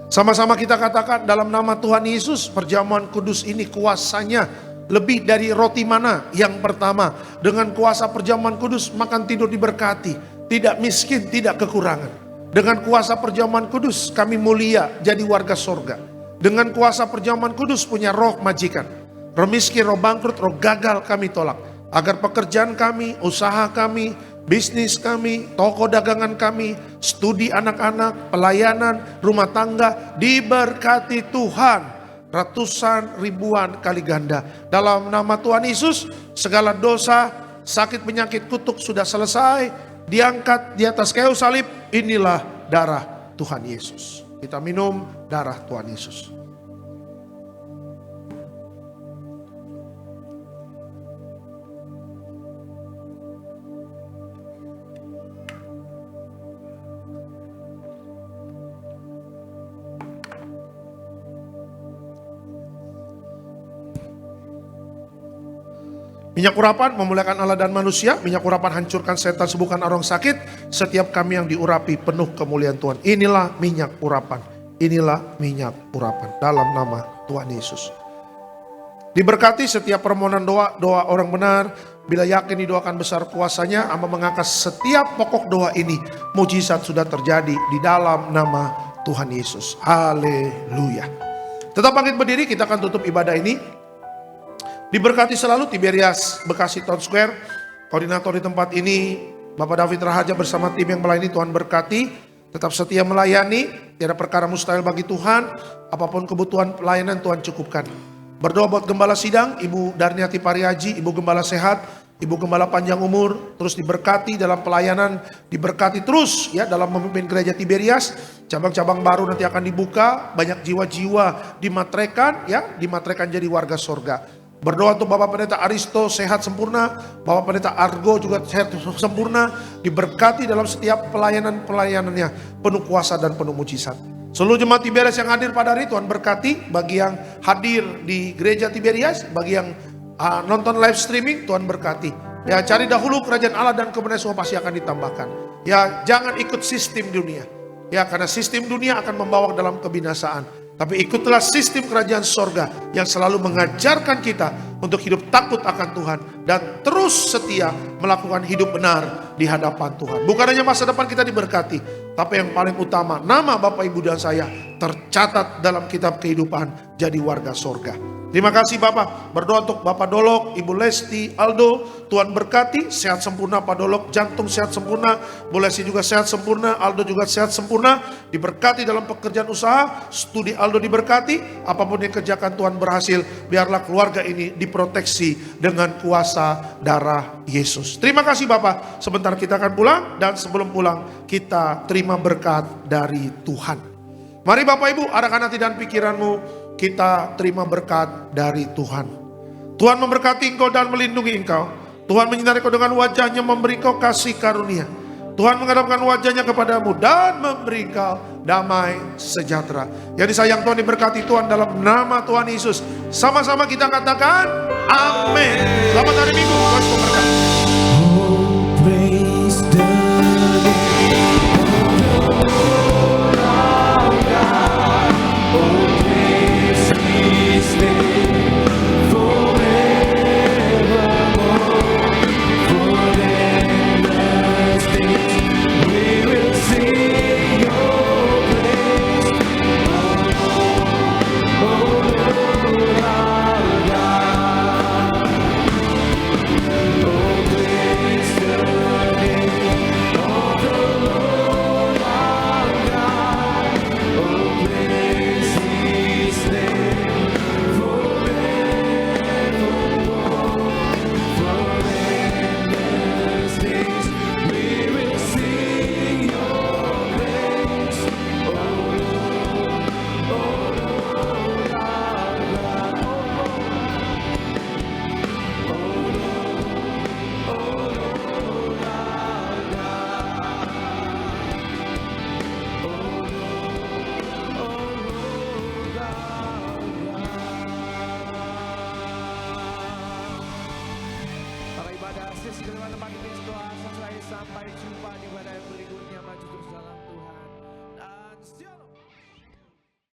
Sama-sama kita katakan dalam nama Tuhan Yesus, perjamuan kudus ini kuasanya lebih dari roti mana. Yang pertama, dengan kuasa perjamuan kudus makan tidur diberkati, tidak miskin, tidak kekurangan. Dengan kuasa perjamuan kudus kami mulia jadi warga sorga. Dengan kuasa perjamuan kudus punya roh majikan. Roh miskin, roh bangkrut, roh gagal kami tolak. Agar pekerjaan kami, usaha kami, bisnis kami, toko dagangan kami, studi anak-anak, pelayanan, rumah tangga diberkati Tuhan. Ratusan ribuan kali ganda. Dalam nama Tuhan Yesus, segala dosa, sakit, penyakit, kutuk sudah selesai, diangkat di atas kayu salib. Inilah darah Tuhan Yesus. Kita minum darah Tuhan Yesus. Minyak urapan memuliakan Allah dan manusia. Minyak urapan hancurkan setan, sembuhkan orang sakit. Setiap kami yang diurapi penuh kemuliaan Tuhan. Inilah minyak urapan. Inilah minyak urapan. Dalam nama Tuhan Yesus. Diberkati setiap permohonan doa, doa orang benar. Bila yakin didoakan besar kuasanya, Amba mengangkat setiap pokok doa ini. Mujizat sudah terjadi di dalam nama Tuhan Yesus. Haleluya. Tetap bangkit berdiri, kita akan tutup ibadah ini. Diberkati selalu Tiberias Bekasi Town Square, koordinator di tempat ini, Bapak David Rahaja bersama tim yang melayani. Tuhan berkati, tetap setia melayani, tiada perkara mustahil bagi Tuhan, apapun kebutuhan pelayanan Tuhan cukupkan. Berdoa buat Gembala Sidang, Ibu Darniati Pariaji, Ibu Gembala sehat, Ibu Gembala panjang umur, terus diberkati dalam pelayanan, diberkati terus ya dalam memimpin gereja Tiberias. Cabang-cabang baru nanti akan dibuka, banyak jiwa-jiwa dimateraikan ya, dimateraikan jadi warga sorga. Berdoa untuk Bapak Pendeta Aristo sehat sempurna, Bapak Pendeta Argo juga sehat sempurna, diberkati dalam setiap pelayanannya, penuh kuasa dan penuh mujizat. Seluruh jemaat Tiberias yang hadir pada hari Tuhan berkati, bagi yang hadir di gereja Tiberias, bagi yang nonton live streaming Tuhan berkati. Ya, cari dahulu kerajaan Allah dan kebenaran semua pasti akan ditambahkan. Ya, jangan ikut sistem dunia. Ya, karena sistem dunia akan membawa dalam kebinasaan. Tapi ikutlah sistem kerajaan sorga yang selalu mengajarkan kita untuk hidup takut akan Tuhan dan terus setia melakukan hidup benar di hadapan Tuhan. Bukan hanya masa depan kita diberkati, tapi yang paling utama, nama Bapak Ibu dan saya tercatat dalam kitab kehidupan jadi warga sorga. Terima kasih Bapak. Berdoa untuk Bapak Dolok, Ibu Lesti, Aldo. Tuhan berkati, sehat sempurna Pak Dolok, jantung sehat sempurna. Bu Lesti juga sehat sempurna, Aldo juga sehat sempurna. Diberkati dalam pekerjaan usaha, studi Aldo diberkati. Apapun yang kerjakan Tuhan berhasil. Biarlah keluarga ini diproteksi dengan kuasa darah Yesus. Terima kasih Bapak. Sebentar kita akan pulang, dan sebelum pulang kita terima berkat dari Tuhan. Mari Bapak Ibu, arahkan hati dan pikiranmu, kita terima berkat dari Tuhan. Tuhan memberkati engkau dan melindungi engkau. Tuhan menyinari engkau dengan wajahnya, memberi engkau kasih karunia. Tuhan menghadapkan wajahnya kepadamu dan memberi engkau damai sejahtera. Yang disayang Tuhan, diberkati Tuhan dalam nama Tuhan Yesus. Sama-sama kita katakan amin. Selamat hari Minggu, Tuhan memberkati. Praise the Sampai jumpa di ibadah berikutnya. Maju terus dalam Tuhan dan shalom.